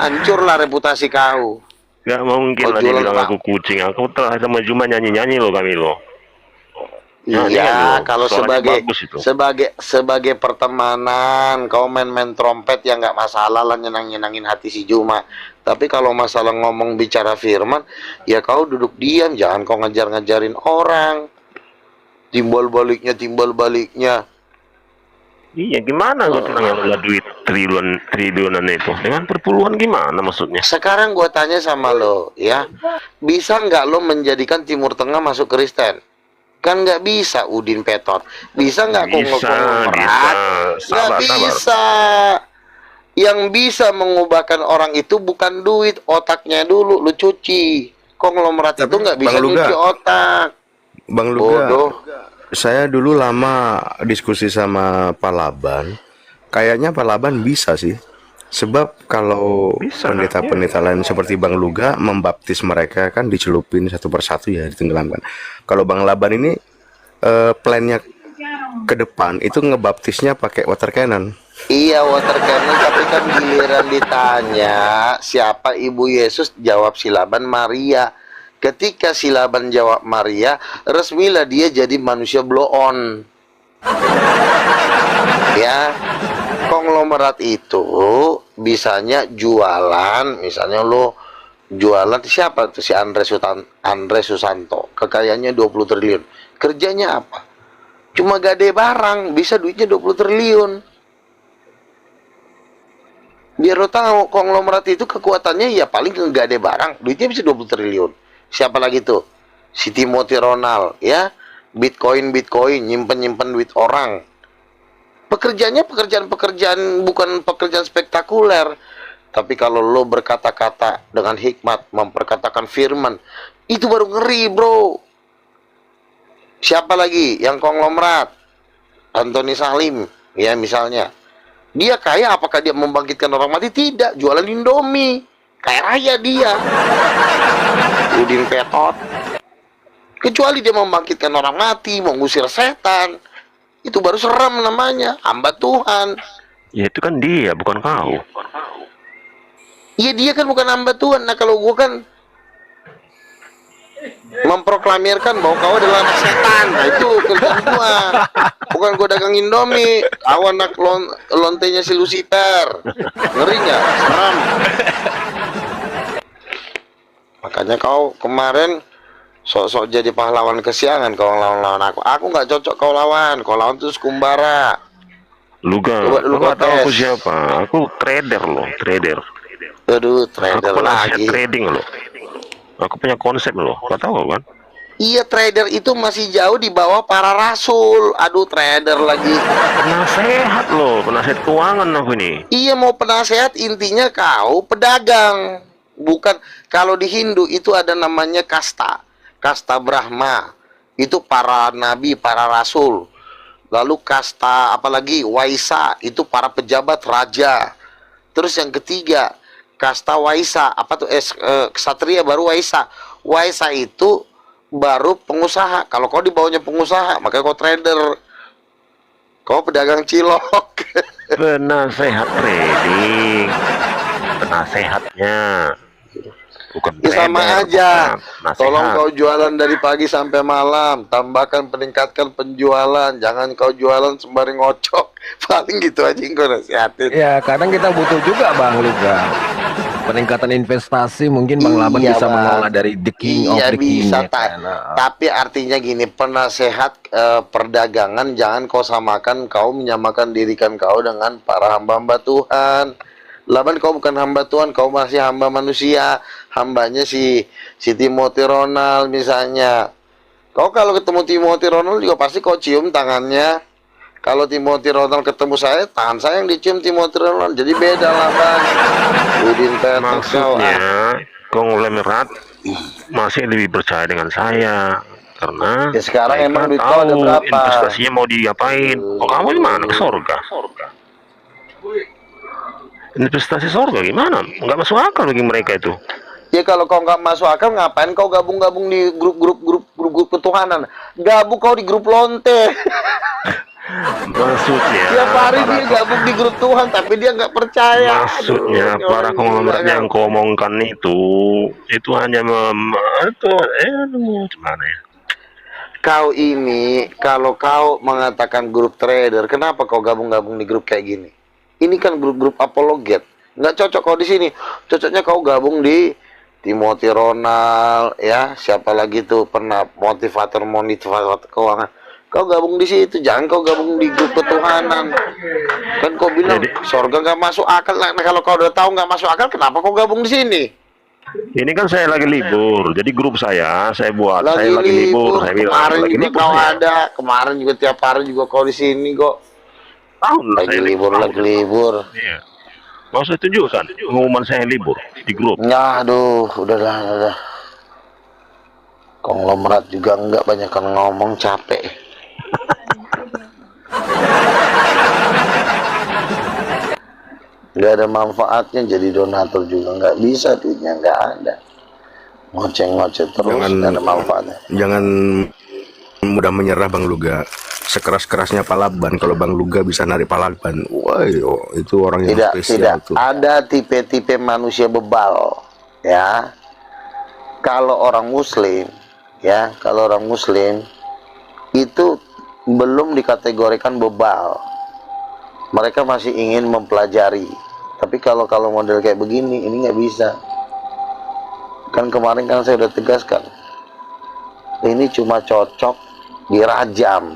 Hancurlah reputasi kau. Nggak mungkin Kau lah jualan dibilang Pak. aku kucing. Aku telah sama Juma nyanyi-nyanyi loh kami loh. Nyanyi Iya, loh. kalau Suaranya bagus itu. sebagai pertemanan, kau main-main trompet ya nggak masalah lah, nyenangin hati si Juma. Tapi kalau masalah ngomong bicara firman, ya kau duduk diam, jangan kau ngajarin orang. Timbal baliknya. Iya, gimana gue bilang yang duit triliunan itu dengan perpuluhan gimana maksudnya? Sekarang gua tanya sama lo, ya, bisa nggak lo menjadikan Timur Tengah masuk Kristen? Kan nggak bisa, Udin Petot. Bisa nggak konglomerat? Nggak Sabar. bisa. Yang bisa mengubahkan orang itu bukan duit, otaknya dulu lu cuci. Konglomerat itu nggak bisa Bang Luga. cuci otak. Bang Luga, Bodoh. saya dulu lama diskusi sama Pak Laban. Kayaknya Pak Laban bisa sih. Sebab kalau Bisa, pendeta-pendeta lain seperti Bang Luga membaptis mereka kan dicelupin satu persatu ya, ditenggelamkan. Kalau Bang Laban ini plannya ke depan itu ngebaptisnya pakai water cannon. Iya, water cannon, tapi kan giliran ditanya siapa ibu Yesus, jawab si Laban Maria. Ketika si Laban jawab Maria, resmilah dia jadi manusia blow on. Ya, konglomerat itu bisanya jualan, misalnya lo jualan siapa tuh si Andre Susanto, kekayaannya 20 triliun. Kerjanya apa? cuma gade barang bisa duitnya 20 triliun. Biar lo tahu konglomerat itu kekuatannya ya paling gade barang, duitnya bisa 20 triliun. Siapa lagi tuh? Si Timothy Ronald, ya. Bitcoin, nyimpen duit orang. Pekerjaannya pekerjaan bukan pekerjaan spektakuler. Tapi kalau lo berkata-kata dengan hikmat, memperkatakan firman, itu baru ngeri, bro. Siapa lagi yang konglomerat? Anthony Salim, ya misalnya. Dia kaya, apakah dia membangkitkan orang mati? Tidak, jualan Indomie. Kaya raya dia. Udin Petot. Kecuali dia membangkitkan orang mati, mengusir setan. Itu baru seram namanya, hamba Tuhan. Ya itu kan dia, bukan kau. Iya dia kan bukan hamba Tuhan. Nah kalau gue kan memproklamirkan bahwa kau adalah anak setan. Nah itu kerjaan gua. Bukan gua dagang Indomie. Kau anak lontenya si Lucifer. Ngeri nggak? Seram. Makanya kau kemarin sok-sok jadi pahlawan kesiangan kau lawan aku. Aku nggak cocok kau lawan. Kau lawan tuh Kumbara. Lu Coba lu nggak tahu aku protes. siapa? Aku trader loh, trader. Aduh, Aku trader penasihat lagi. trading loh. Aku punya konsep loh, nggak tahu kan? Iya, trader itu masih jauh di bawah para rasul. Aduh, trader lagi. Penasehat loh, penasehat keuangan aku ini. Iya, mau penasehat, intinya kau pedagang. Bukan, kalau di Hindu itu ada namanya kasta. Kasta Brahma. Itu para nabi, para rasul. Lalu kasta, apalagi Waisa, itu para pejabat raja. Terus yang ketiga, kasta Waisa, apa tuh? Ksatria baru Waisa. Waisa itu baru pengusaha. Kalau kau di bawahnya pengusaha, makanya kau trader. Kau pedagang cilok. Penasehat trading, penasehatnya. Bukan Ya sama trader, aja. bukan Tolong penasehat. kau jualan dari pagi sampai malam. Tambahkan, peningkatkan penjualan. Jangan kau jualan sembari ngocok. Paling gitu aja yang kau nasihatin. Ya kadang kita butuh juga Bang Luga peningkatan investasi, mungkin Bang Laban Iya, bisa Bang. mengelola dari the king of Iya the king bisa, ya kan? Nah, tapi artinya gini, penasehat perdagangan jangan kau samakan, kau menyamakan dirikan kau dengan para hamba-hamba Tuhan. Laban kau bukan hamba Tuhan, kau masih hamba manusia. Hambanya si Timothy Ronald misalnya. Kau kalau ketemu Timothy Ronald juga pasti kau cium tangannya. Kalau Timothy Ronald ketemu saya, tangan saya yang dicium Timothy Ronald. Jadi beda lah, Bang. Udin Petok kau. Maksudnya konglomerat masih lebih percaya dengan saya karena Ya, sekarang mereka emang duit kau tahu ada berapa? investasinya mau diapain. Oh, kamu gimana ke surga? Investasi surga gimana? Nggak masuk akal bagi mereka itu. Ya kalau kau nggak masuk akal, ngapain kau gabung-gabung di grup ketuhanan? Gabung kau di grup lonte. Maksudnya Tiap hari para dia gabung di grup Tuhan, tapi dia nggak percaya. maksudnya Aduh, para orang konglomerat gila, yang kan? kau omongkan itu hanya gimana ya? Kau ini, kalau kau mengatakan grup trader, kenapa kau gabung-gabung di grup kayak gini? Ini kan grup-grup apologet. Nggak cocok kau di sini. Cocoknya kau gabung di Timothy Ronald, ya. Siapa lagi tuh pernah motivator keuangan. Kau gabung di situ, jangan kau gabung di grup ketuhanan. Kan kau bilang Jadi- sorga nggak masuk akal. Nah, kalau kau udah tahu nggak masuk akal, kenapa kau gabung di sini? Ini kan saya lagi libur, jadi grup saya buat. Lagi Saya lagi libur, libur. saya bilang Kemarin lagi juga libur kau saya. ada. Kemarin juga tiap hari juga kau di sini kok. Tahun lah Lagi saya libur, tahun. lagi libur. Iya. Mau saya tunjukkan pengumuman saya libur di grup. Ya, aduh, udahlah. Konglomerat juga enggak, banyak kan ngomong, capek. Nggak ada manfaatnya jadi donatur juga, nggak bisa, duitnya nggak ada. Ngoceh-ngoceh terus, nggak ada manfaatnya. Jangan mudah menyerah Bang Luga. Sekeras-kerasnya Palaban, kalau Bang Luga bisa narik Palaban, wah itu orang yang Tidak, spesial tuh. ada tipe-tipe manusia bebal, ya. Kalau orang Muslim, ya, kalau orang Muslim itu belum dikategorikan bebal. Mereka masih ingin mempelajari. Tapi kalau model kayak begini, ini nggak bisa. Kan kemarin kan saya udah tegaskan, ini cuma cocok dirajam.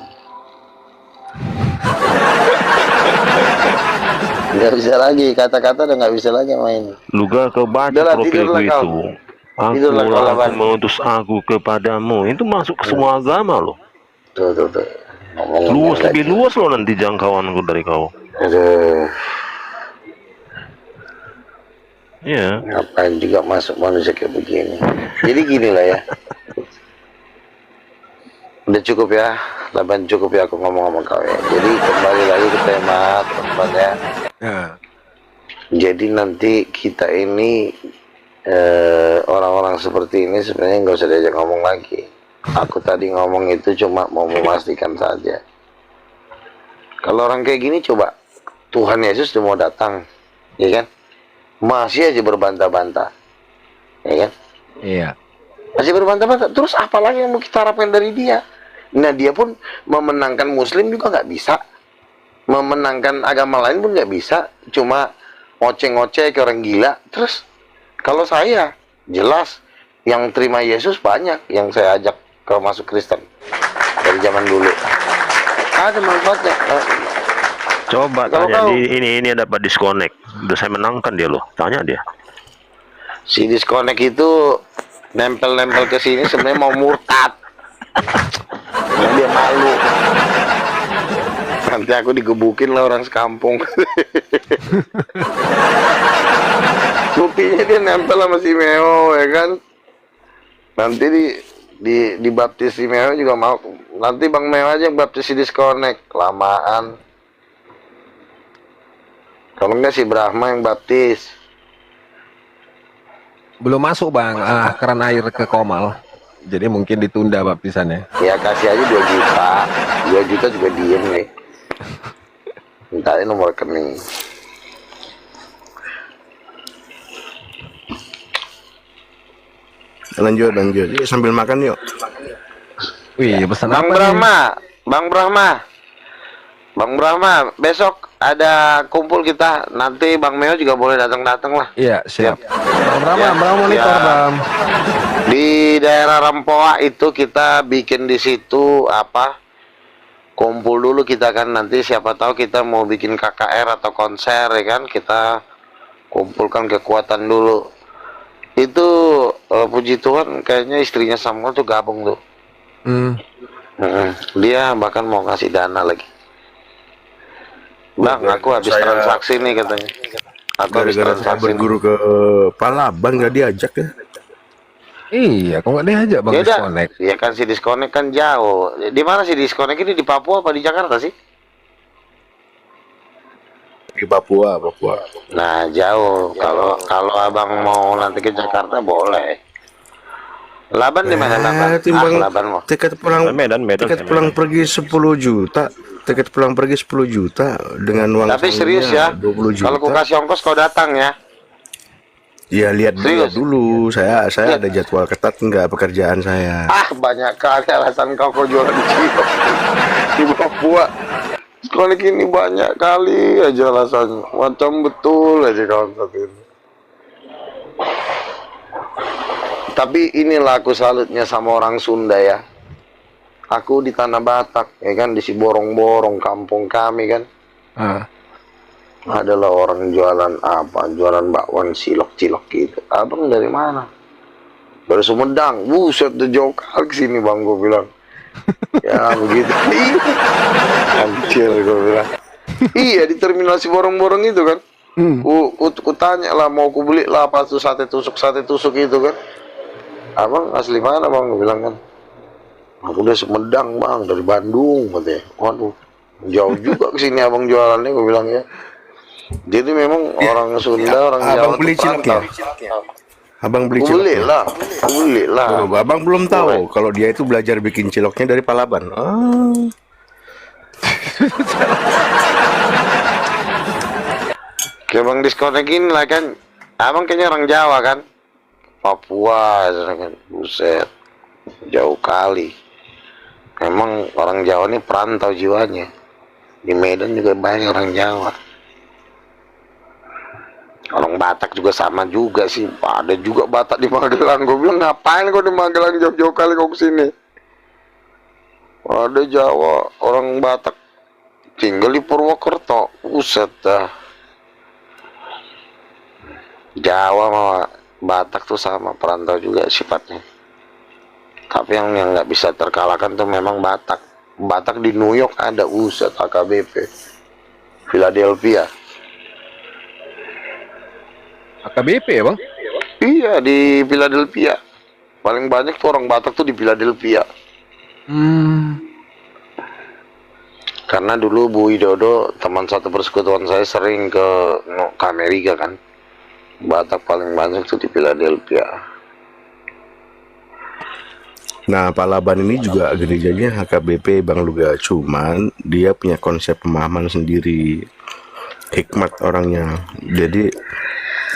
Nggak bisa lagi, kata-kata udah nggak bisa lagi main. Luga kau baca Udahlah, profilku tidurlah kau. itu. Tidurlah kau, Akulah Laban. aku mengutus aku kepadamu. Itu masuk ke semua agama loh. Tuh. Ngomong Luas, nggak lebih jelas. luas loh nanti jangkauanku dari kau. Aduh, Iya. ngapain juga masuk manusia kayak begini. Jadi gini lah ya. Udah cukup ya, Laban, cukup ya aku ngomong sama kau ya. Jadi kembali lagi ke tema teman-teman ya. Ya. Jadi nanti kita ini orang-orang seperti ini sebenarnya nggak usah diajak ngomong lagi. Aku tadi ngomong itu cuma mau memastikan saja. Kalau orang kayak gini coba Tuhan Yesus udah mau datang, ya kan? Masih aja berbantah-bantah, ya kan? Iya. Masih berbantah-bantah. Terus apa lagi yang mau kita harapkan dari dia? Nah, dia pun memenangkan Muslim juga nggak bisa, memenangkan agama lain pun nggak bisa, cuma ngoceh-ngoceh ke orang gila. Terus kalau saya jelas yang terima Yesus banyak, yang saya ajak ke masuk Kristen dari zaman dulu. Ada manfaatnya. Coba Kalau tanya kau- ini dapat disconnect. Udah saya menangkan dia loh. Tanya dia. Si disconnect itu nempel-nempel ke sini sebenarnya mau murtad. Dia malu. Nanti aku digebukin lah orang sekampung. Buktinya dia nempel sama si Meo, ya kan? Nanti dibaptis si Meo juga mau. Nanti Bang Meo aja yang baptis si disconnect. Lamaan. Kalau enggak si Brahma yang baptis. Belum masuk bang, keran air ke Komal. Jadi mungkin ditunda baptisannya. Ya kasih aja 2 juta. 2 juta juga diem nih. Mintain nomor rekening. Lanjut. Yuk, sambil makan yuk. Wih, pesan Bang apa nih? Bang Brahma, besok ada kumpul kita. Nanti Bang Meo juga boleh datang-datang lah. Iya, siap. Bang Brahma, Ya, Bang monitor, ya. Bang. Di daerah Rempoa itu kita bikin di situ apa? Kumpul dulu kita kan, nanti siapa tahu kita mau bikin KKR atau konser ya kan, kita kumpulkan kekuatan dulu. Itu puji Tuhan kayaknya istrinya Samuel tuh gabung tuh. Dia bahkan mau ngasih dana lagi. Bang, aku habis transaksi nih katanya. Aku habis Gara-gara saya transaksi. berguru ke Palaban nggak diajak ya. Iya, kok nggak diajak Bang Ya udah, disconnect? ya kan si disconnect kan jauh. Di mana si disconnect ini, di Papua apa di Jakarta sih? Di Papua. Nah, jauh. Kalau abang mau nanti ke Jakarta boleh. Laban di mana Laban? Timbang Laban mau. tiket pulang Medan. tiket pulang pergi 10 juta. Tiket pulang pergi 10 juta dengan uang Tapi serius sakunya ya. 20 juta. Kalau ku kasih ongkos kau datang ya. Ya lihat Serius? dulu. Saya ada jadwal ketat enggak pekerjaan saya. Ah, banyak kali alasan kau jualan di Cilok. Di Papua. Sekolah ini banyak kali aja alasannya. Macam betul aja kawan ini. Tapi inilah aku salutnya sama orang Sunda ya. Aku di Tanah Batak, ya kan, di Siborong-borong kampung kami kan. Adalah orang jualan apa? Jualan bakwan cilok-cilok gitu. Abang dari mana? Dari Sumedang. Buset, udah jauh kali kesini bang, gue bilang. Ya begitu. Anjir, gue bilang. Iya, di terminal Siborong-borong itu kan. Ku tanya lah, mau ku beli lah apa tuh sate tusuk itu kan. Abang asli mana bang, gue bilang kan. Aku udah Sumedang bang, dari Bandung katanya. Waduh, jauh juga kesini abang jualannya, gue bilang ya. Jadi memang orang Sunda, orang Jawa Abang beli tuh cilok ya? perantau. Abang beli Aku cilok. beli Ya? lah, aku beli lah. Oh, abang belum tahu kalau dia itu belajar bikin ciloknya dari Palaban. Kayak bang diskonekin lah kan. Abang kayaknya orang Jawa kan. Papua, kan. Buset, jauh kali. Memang orang Jawa ini perantau jiwanya. Di Medan juga banyak orang Jawa. Orang Batak juga sama juga sih. Ada juga Batak di Magelang. Gue bilang ngapain kau di Magelang jauh-jauh kali kau kesini? Ada Jawa, orang Batak tinggal di Purwokerto. Buset dah. Jawa sama Batak tuh sama, perantau juga sifatnya. Tapi yang nggak bisa terkalahkan tuh memang Batak. Batak di New York ada, buset, AKBP. Philadelphia. AKBP ya bang? Iya, di Philadelphia. Paling banyak tuh orang Batak tuh di Philadelphia. Karena dulu Bu Widodo, teman satu persekutuan saya, sering ke Amerika kan. Batak paling banyak tuh di Philadelphia. Nah, Pak Laban ini juga gerejanya HKBP Bang Luga, cuman dia punya konsep pemahaman sendiri, hikmat orangnya. Jadi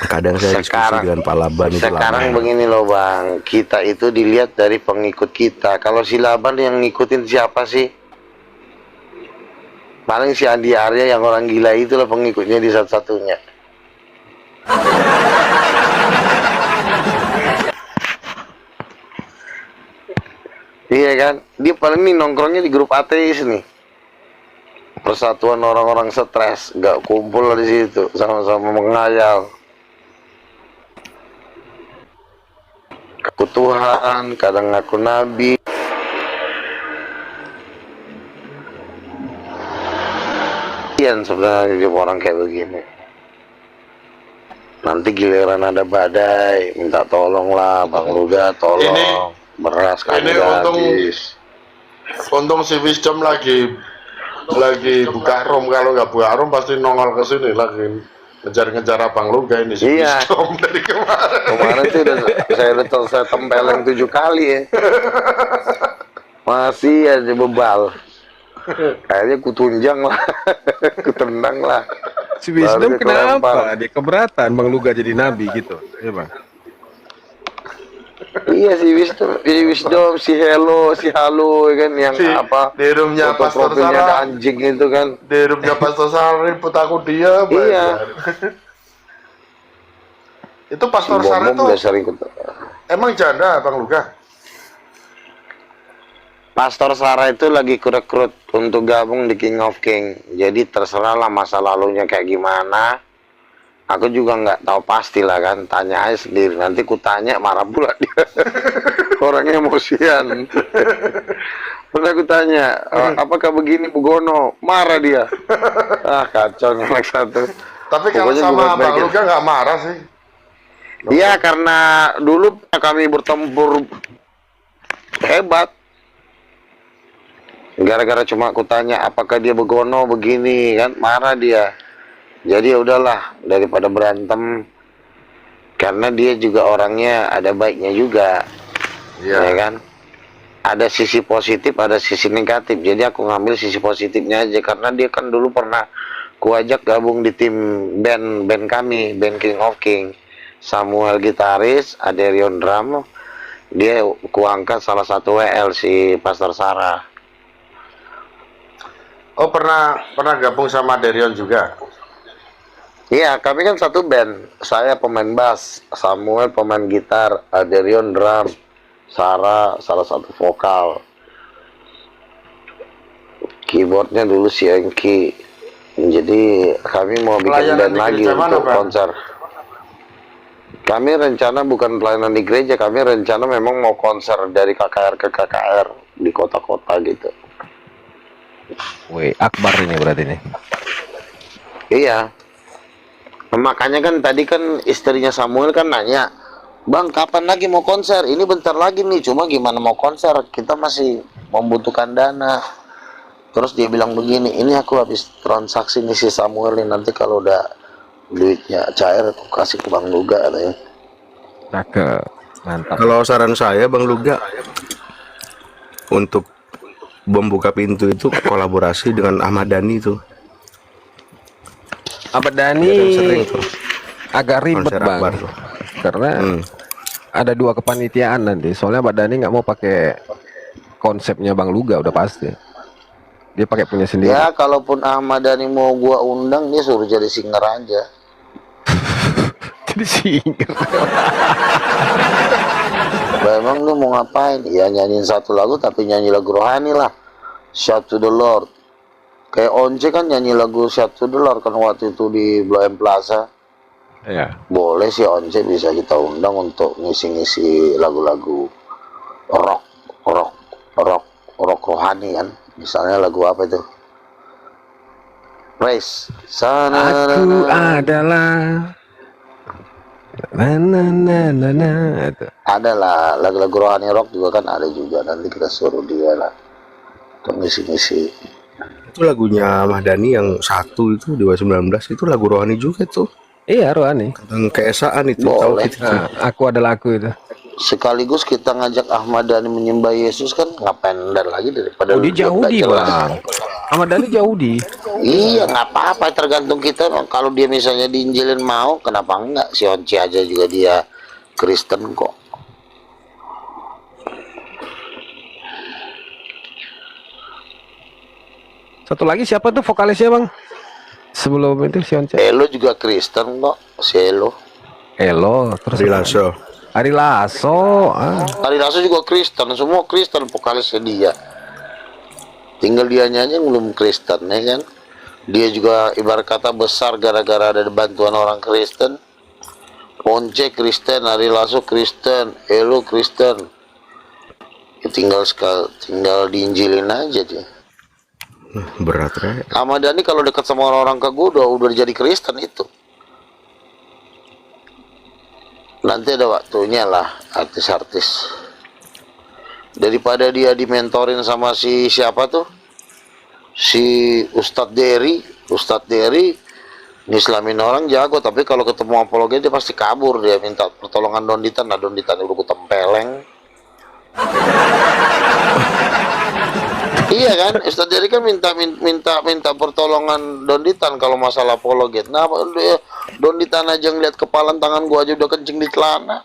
kadang saya diskusi dengan Pak Laban itu Sekarang lama. begini loh Bang, kita itu dilihat dari pengikut kita. Kalau si Laban yang ngikutin siapa sih? Paling si Andi Arya yang orang gila itulah pengikutnya di satu-satunya. Iya kan, dia paling nih nongkrongnya di grup ateis nih. Persatuan orang-orang stres, nggak kumpul di situ, sama-sama menghayal. Aku Tuhan, kadang aku Nabi. Iya sebenarnya hidup orang kayak begini. Nanti giliran ada badai, minta tolong lah, Bang Luga, tolong. Beras kami Ini untung si Wisdom lagi buka room. Kalau nggak buka room pasti nongol ke sini lagi ngejar-ngejar Abang Luga ini si Iya. Wisdom dari kemarin. Kemarin tuh saya tempeleng 7 kali ya. Masih aja bebal. Kayaknya kutunjang lah, kutendang lah. Si Wisdom Baru dia kelempar. kenapa? Dia keberatan Bang Luga jadi nabi gitu. Iya bang. Iya si Hello, si Halo kan yang Si- apa? di roomnya foto Pastor profilnya Sarah. ada anjing itu kan. Di roomnya Pastor Sarah put aku dia. Iya. Itu Si Pastor Sarah Bom itu udah sering emang janda Bang Luga? Pastor Sarah itu lagi rekrut untuk gabung di King of King. Jadi terserah lah masa lalunya kayak gimana. Aku juga nggak tahu pasti lah kan. Tanya aja sendiri. Nanti ku tanya marah pula dia. Orangnya emosian. Pernah aku tanya, apakah begini Bu Gono? Marah dia. Ah kacau nih anak satu. Tapi kalau Pokoknya sama gua Bang baik-baik Luga nggak marah sih. Iya karena dulu kami bertempur hebat. Gara-gara cuma aku tanya apakah dia begono begini kan, marah dia. Jadi ya udahlah daripada berantem, karena dia juga orangnya ada baiknya juga, Iya. ya kan. Ada sisi positif, ada sisi negatif. Jadi aku ngambil sisi positifnya aja karena dia kan dulu pernah kuajak gabung di tim band kami, band King of King. Samuel gitaris, Aderion drum, dia kuangkat salah satu WL si Pastor Sarah. Oh pernah gabung sama Derion juga. Iya, kami kan satu band. Saya pemain bass, Samuel pemain gitar, Aderion drum, Sarah salah satu vokal. Keyboardnya dulu si Engki. Jadi kami mau bikin Pelayanan band di lagi gereja mana, untuk Bang? konser. Kami rencana bukan pelayanan di gereja, kami rencana memang mau konser dari KKR ke KKR di kota-kota gitu. Wih, akbar ini berarti nih. Iya. Makanya kan tadi kan istrinya Samuel kan nanya, Bang kapan lagi mau konser? Ini bentar lagi nih, cuma gimana mau konser? Kita masih membutuhkan dana. Terus dia bilang begini, ini aku habis transaksi nih si Samuel nih, nanti kalau udah duitnya cair aku kasih ke Bang Luga katanya. Cakep, mantap. Kalau saran saya Bang Luga untuk membuka pintu itu kolaborasi dengan Ahmad Dhani itu. Ahmad Dia kan Dhani sering tuh agak ribet konser bang, akbar tuh. karena ada 2 kepanitiaan nanti. Soalnya Ahmad Dhani nggak mau pakai konsepnya Bang Luga, udah pasti. Dia pakai punya sendiri. Ya kalaupun Ahmad Dhani mau gua undang, dia suruh jadi singer aja. Jadi singer. Emang lu mau ngapain? Ya nyanyiin satu lagu tapi nyanyi lagu rohani lah. Shout to the Lord. Kayak Once kan nyanyi lagu $1 kan waktu itu di Blue M Plaza. Ya. Boleh sih Once bisa kita undang untuk ngisi-ngisi lagu-lagu rock, rock, rock, rock rohani kan. Misalnya lagu apa itu? Praise. Aku adalah itu. Ada lah lagu-lagu rohani rock juga kan ada juga. Nanti kita suruh dia lah untuk ngisi-ngisi. Itu lagunya Mahdani yang satu itu Dewa 19 itu lagu rohani juga tuh. Iya, rohani. Tentang keesaan itu. Boleh. Nah, aku adalah aku itu. Sekaligus kita ngajak Ahmad Dhani menyembah Yesus kan, ngapain dan lagi daripada Oh, dia Yahudi, Bang. Ahmad Dhani Yahudi. Iya, nggak apa-apa, tergantung kita. Kalau dia misalnya diinjilin mau, kenapa enggak? Si Onci aja juga dia Kristen kok. Satu lagi siapa tuh vokalisnya, Bang? Sebelum itu si Once. Elo juga Kristen kok, si Elo. Elo, terus Ari Lasso. Ari Lasso. Ari Lasso juga Kristen, semua Kristen vokalisnya dia. Tinggal dia nyanyi belum Kristen, ya kan? Dia juga ibarat kata besar gara-gara ada bantuan orang Kristen. Once Kristen, Ari Lasso Kristen, Elo Kristen. Ya, tinggal diinjilin aja dia. Berat ya. Ahmad Dhani kalau dekat sama orang-orang kagak udah jadi Kristen itu. Nanti ada waktunya lah artis-artis. Daripada dia dimentorin sama si siapa tuh? Si Ustadz Dery ngislamin orang jago, tapi kalau ketemu apologet dia pasti kabur, dia minta pertolongan Donditan. Nah, Donditan udah kutempeleng. Iya kan, Ustadz Dery kan minta pertolongan Donditan kalau masalah apologet. Nah, Donditan aja ngeliat kepalan tangan gua aja udah kencing di celana.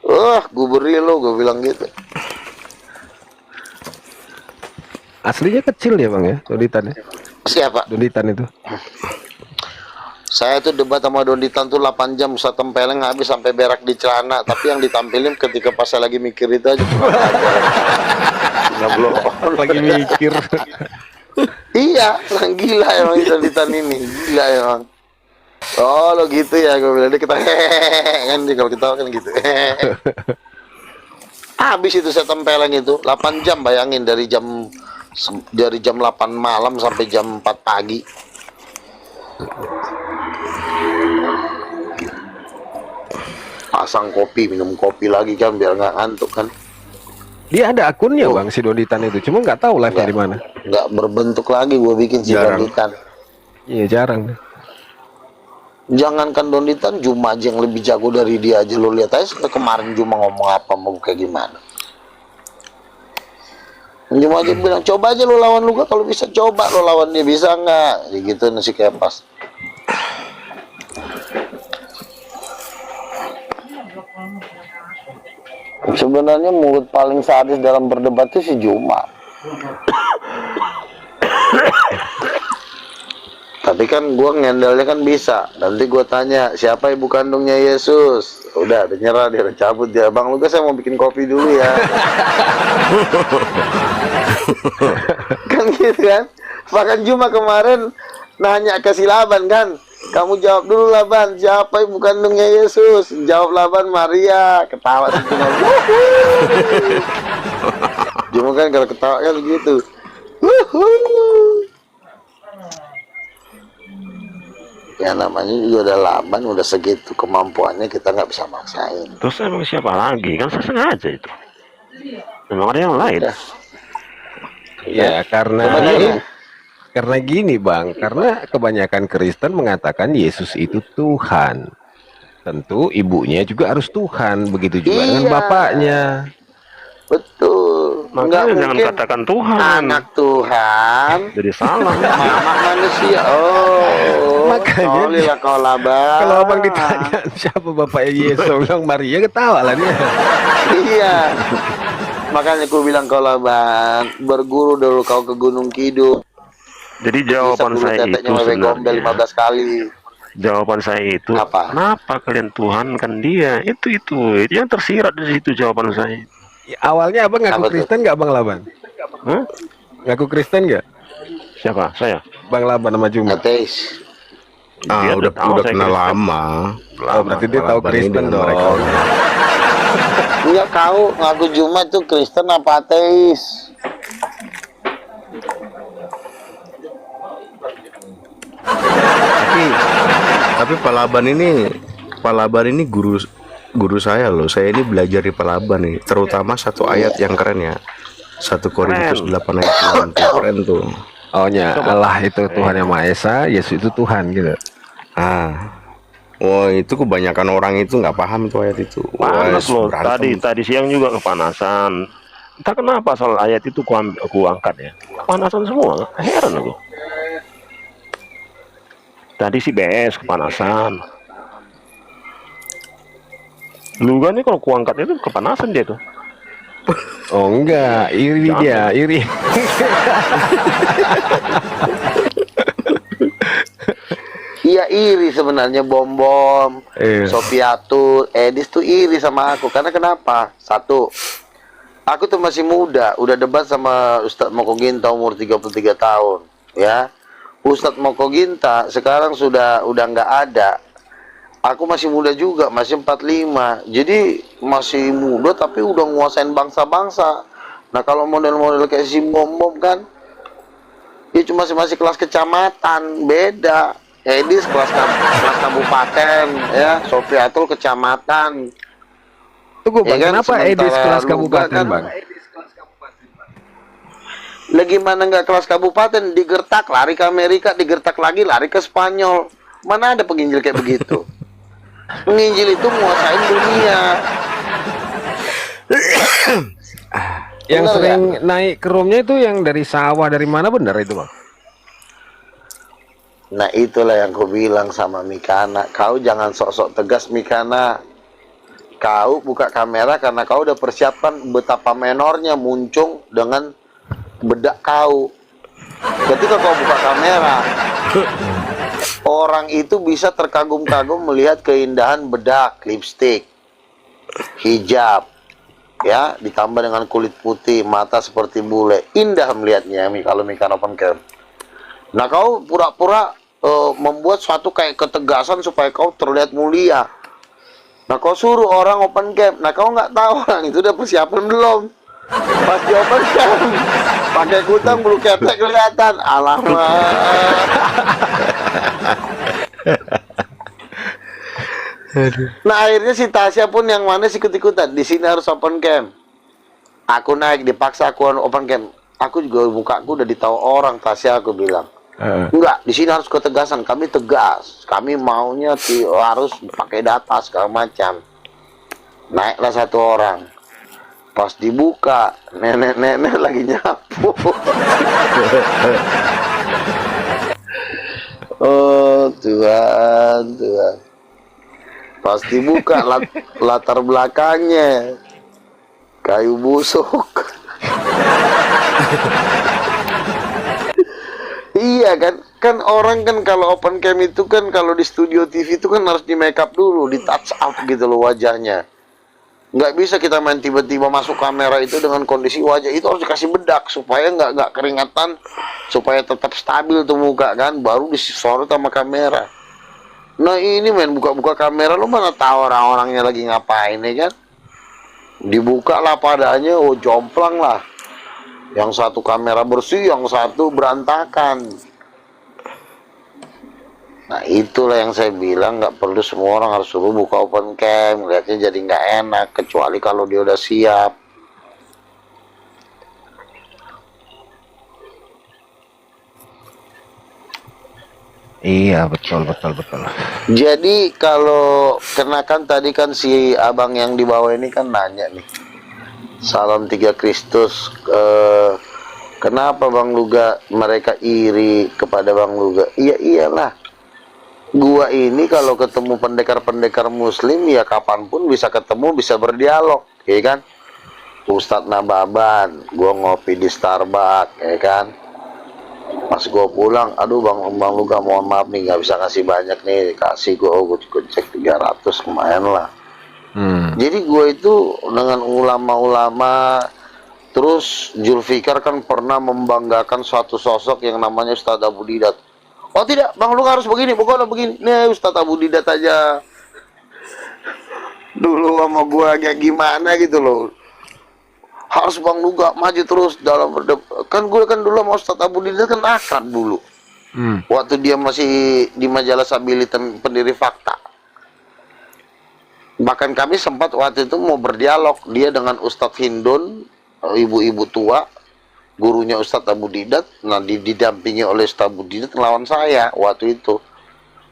Gua beri lo, gua bilang gitu. Aslinya kecil ya, Bang ya, Donditan ya. Siapa? Donditan itu. Saya tuh debat sama Donditan tuh 8 jam, usah tempeleng habis sampai berak di celana. Tapi yang ditampilin ketika pas saya lagi mikir itu aja. Lagi mikir. Iya, orang gila emang Donditan ini, gila emang. Oh lo gitu ya, gue bilang dia kita kan kalau kita kan gitu. Habis itu saya tempeleng itu 8 jam, bayangin dari jam 8 malam sampai jam 4 pagi. Pasang kopi, minum kopi lagi kan biar nggak ngantuk kan. Dia ada akunnya, Bang, si Donditan itu. Cuma nggak tahu live di mana. Nggak berbentuk lagi gue bikin si Donditan. Iya, jarang. Jangankan Donditan, Juma aja yang lebih jago dari dia aja. Lo lihat aja sampai kemarin Juma ngomong apa, mau kayak gimana. Juma aja bilang, coba aja lo lawan Luka, kalau bisa coba lo lawan dia, bisa nggak? Ya gitu nasi kepas. Sebenarnya mulut paling sadis dalam berdebat itu si Juma. Tapi kan gue ngendelnya kan bisa. Nanti gue tanya siapa ibu kandungnya Yesus. Udah nyerah dia, udah cabut dia. Bang Luka, saya mau bikin kopi dulu ya. Kan gitu kan. Bahkan Juma kemarin nanya ke si Laban kan, kamu jawab dulu Laban, siapa ibu kandungnya Yesus? Jawab Laban, Maria. Ketawa sih Juma. Juma kan kalau ketawa kan gitu. Ya namanya juga udah Laban, udah segitu kemampuannya, kita nggak bisa maksain. Terus emang siapa lagi? Kan saya sengaja itu. Memang ada yang lain. Ya, karena gini, Bang. Karena kebanyakan Kristen mengatakan Yesus itu Tuhan. Tentu ibunya juga harus Tuhan, begitu juga dengan bapaknya. Betul. Makanya jangan katakan Tuhan. Anak Tuhan. Jadi salah. Mama manusia. Oh. Makanya Solilah kau Laban. Kalau Abang ditanya siapa bapaknya Yesus, bilang Maria, ketawa lah dia. Iya. Makanya aku bilang kau Laban, berguru dulu kau ke Gunung Kidul. Jadi jawaban saya itu gombel 15 sebenarnya. kali. Jawaban saya itu, Apa? kenapa kalian Tuhan kan dia? Itu yang tersirat di situ jawaban saya. Awalnya Abang ngaku Apa tuh? Kristen nggak, Bang Laban? Hah? Ngaku Kristen nggak? Siapa? Saya? Bang Laban sama Juma? Ateis. Dia Udah tahu saya kenal Kristen. lama. Oh, berarti dia tahu Laban ini Kristen dengan mereka. dong. Iya, kau ngaku Jumat tuh Kristen apa ateis? Tapi Pak Laban ini guru saya loh. Saya ini belajar di Pak Laban nih, terutama satu ayat yang keren ya. 1 Korintus 8 ayat 9 tuh keren tuh. Ohnya Allah itu Tuhan yang Maha Esa, Yesus itu Tuhan gitu. Wah, itu kebanyakan orang itu nggak paham tuh ayat itu. Panas loh. Berantem. Tadi siang juga kepanasan. Entah kenapa soal ayat itu aku angkat ya. Kepanasan semua. Heran aku. Tadi si BS kepanasan. Lu kan nih kalau kuangkat itu kepanasan dia tuh. Oh enggak, iri dia, iri. Iya iri sebenarnya Bom-Bom, Sofiatul, Edis tuh iri sama aku. Karena kenapa? Satu, aku tuh masih muda, udah debat sama Ustadz Moko Ginta umur 33 tahun, ya. Ustadz Moko Ginta sekarang udah nggak ada. Aku masih muda juga, masih 45. Jadi masih muda tapi udah nguasain bangsa-bangsa. Nah, kalau model-model kayak si Bom-Bom kan, dia cuma masih kelas kecamatan, beda. Edis kelas kabupaten, ya. Sofiatul kecamatan. Tunggu Ya Bang, kan, kenapa sementara Edis kelas Luga kabupaten kan- Bang? Lagi mana nggak kelas kabupaten, digertak lari ke Amerika, digertak lagi lari ke Spanyol. Mana ada penginjil kayak begitu? Penginjil itu menguasain dunia. Yang Bener sering naik ke roomnya itu yang dari sawah, dari mana, benar itu Bang? Nah, itulah yang ku bilang sama Mikana. Kau jangan sok-sok tegas, Mikana. Kau buka kamera karena kau udah persiapkan betapa menornya muncung dengan bedak kau. Ketika kau buka kamera, orang itu bisa terkagum-kagum melihat keindahan bedak, lipstick, hijab, ya, ditambah dengan kulit putih, mata seperti bule. Indah melihatnya kalau Mikana open cam. Nah, kau pura-pura membuat suatu kayak ketegasan supaya kau terlihat mulia. Nah, kau suruh orang open cam. Nah, kau nggak tahu orang itu udah persiapan belum. Pas di open cam, pakai kutang bulu ketek kelihatan. Alamak. Nah, akhirnya si Tasya pun yang mana ikut-ikutan. Di sini harus open cam. Aku naik, dipaksa aku open cam. Aku juga mukaku udah ditahu orang, Tasya, aku bilang. Enggak, di sini harus ketegasan. Kami tegas. Kami maunya harus pakai data segala macam. Naiklah satu orang. Pas dibuka, nenek-nenek lagi nyapu. Oh Tuhan, Tuhan. Pas dibuka latar belakangnya kayu busuk. Iya kan orang kan kalau open cam itu kan kalau di studio TV itu kan harus di make up dulu, di touch up gitu loh wajahnya. Nggak bisa kita main tiba-tiba masuk kamera itu dengan kondisi wajah itu harus dikasih bedak supaya nggak keringatan, supaya tetap stabil tuh muka kan, baru disorot sama kamera. Nah ini main buka-buka kamera lu mana tahu orang-orangnya lagi ngapain ya kan? Dibuka lah padanya, oh jomplang lah. Yang satu kamera bersih, yang satu berantakan. Nah itulah yang saya bilang, nggak perlu semua orang harus suruh buka open cam, lihatnya jadi nggak enak, kecuali kalau dia udah siap. Iya, betul. Jadi kalau kenakan tadi kan si abang yang di bawah ini kan nanya nih, Salam 3 Kristus, kenapa Bang Luga mereka iri kepada Bang Luga? Iya iyalah. Gua ini kalau ketemu pendekar-pendekar muslim ya kapanpun bisa ketemu, bisa berdialog, ya kan? Ustadz Nababan, gua ngopi di Starbucks, ya kan? Pas gua pulang, aduh Bang Luga mohon maaf nih nggak bisa ngasih banyak nih, kasih gua cek 300 lumayan lah. Jadi gua itu dengan ulama-ulama Terus Zulfikar kan pernah membanggakan suatu sosok yang namanya Ustadz Abu Didat. Oh tidak, Bang Luka harus begini, pokoknya begini. Nih Ustadz Abu Didat aja dulu sama gua kayak gimana gitu loh. Harus Bang Luka maju terus dalam kan gue kan dulu sama Ustadz Abu Didat kan akrab dulu. Waktu dia masih di majalah Sabili pendiri Fakta. Bahkan kami sempat waktu itu mau berdialog dia dengan Ustadz Hindun, ibu-ibu tua, gurunya Ustadz Abu Didat. Nah didampingi oleh Ustadz Abu Didat lawan saya waktu itu.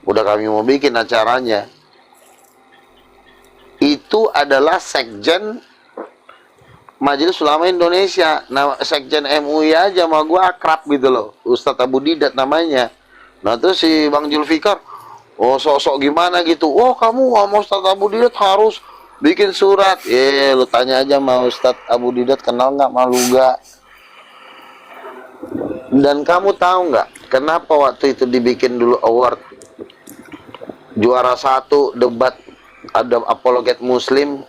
Udah kami mau bikin acaranya. Itu adalah sekjen Majelis Ulama Indonesia. Nah, sekjen MUI aja sama gue akrab gitu loh. Ustadz Abu Didat namanya. Nah terus si Bang Zulfikar, oh sosok gimana gitu. Oh kamu sama Ustadz Abu Didat harus bikin surat. Lu tanya aja sama Ustadz Abu Didat kenal nggak malu nggak. Dan kamu tahu nggak kenapa waktu itu dibikin dulu award juara 1 debat ada apologet Muslim.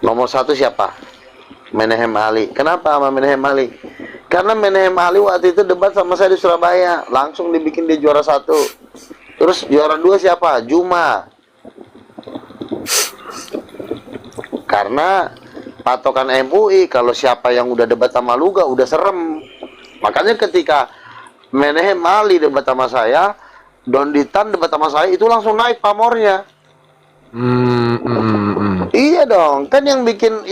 Nomor 1 siapa? Menahem Ali. Kenapa sama Menahem Ali? Karena Menahem Ali waktu itu debat sama saya di Surabaya, langsung dibikin dia juara 1. Terus juara 2 siapa? Juma. Karena patokan MUI kalau siapa yang udah debat sama Luga udah serem. Makanya ketika Menahem Ali debat sama saya, Donditan debat sama saya, itu langsung naik pamornya. Iya dong, kan yang bikin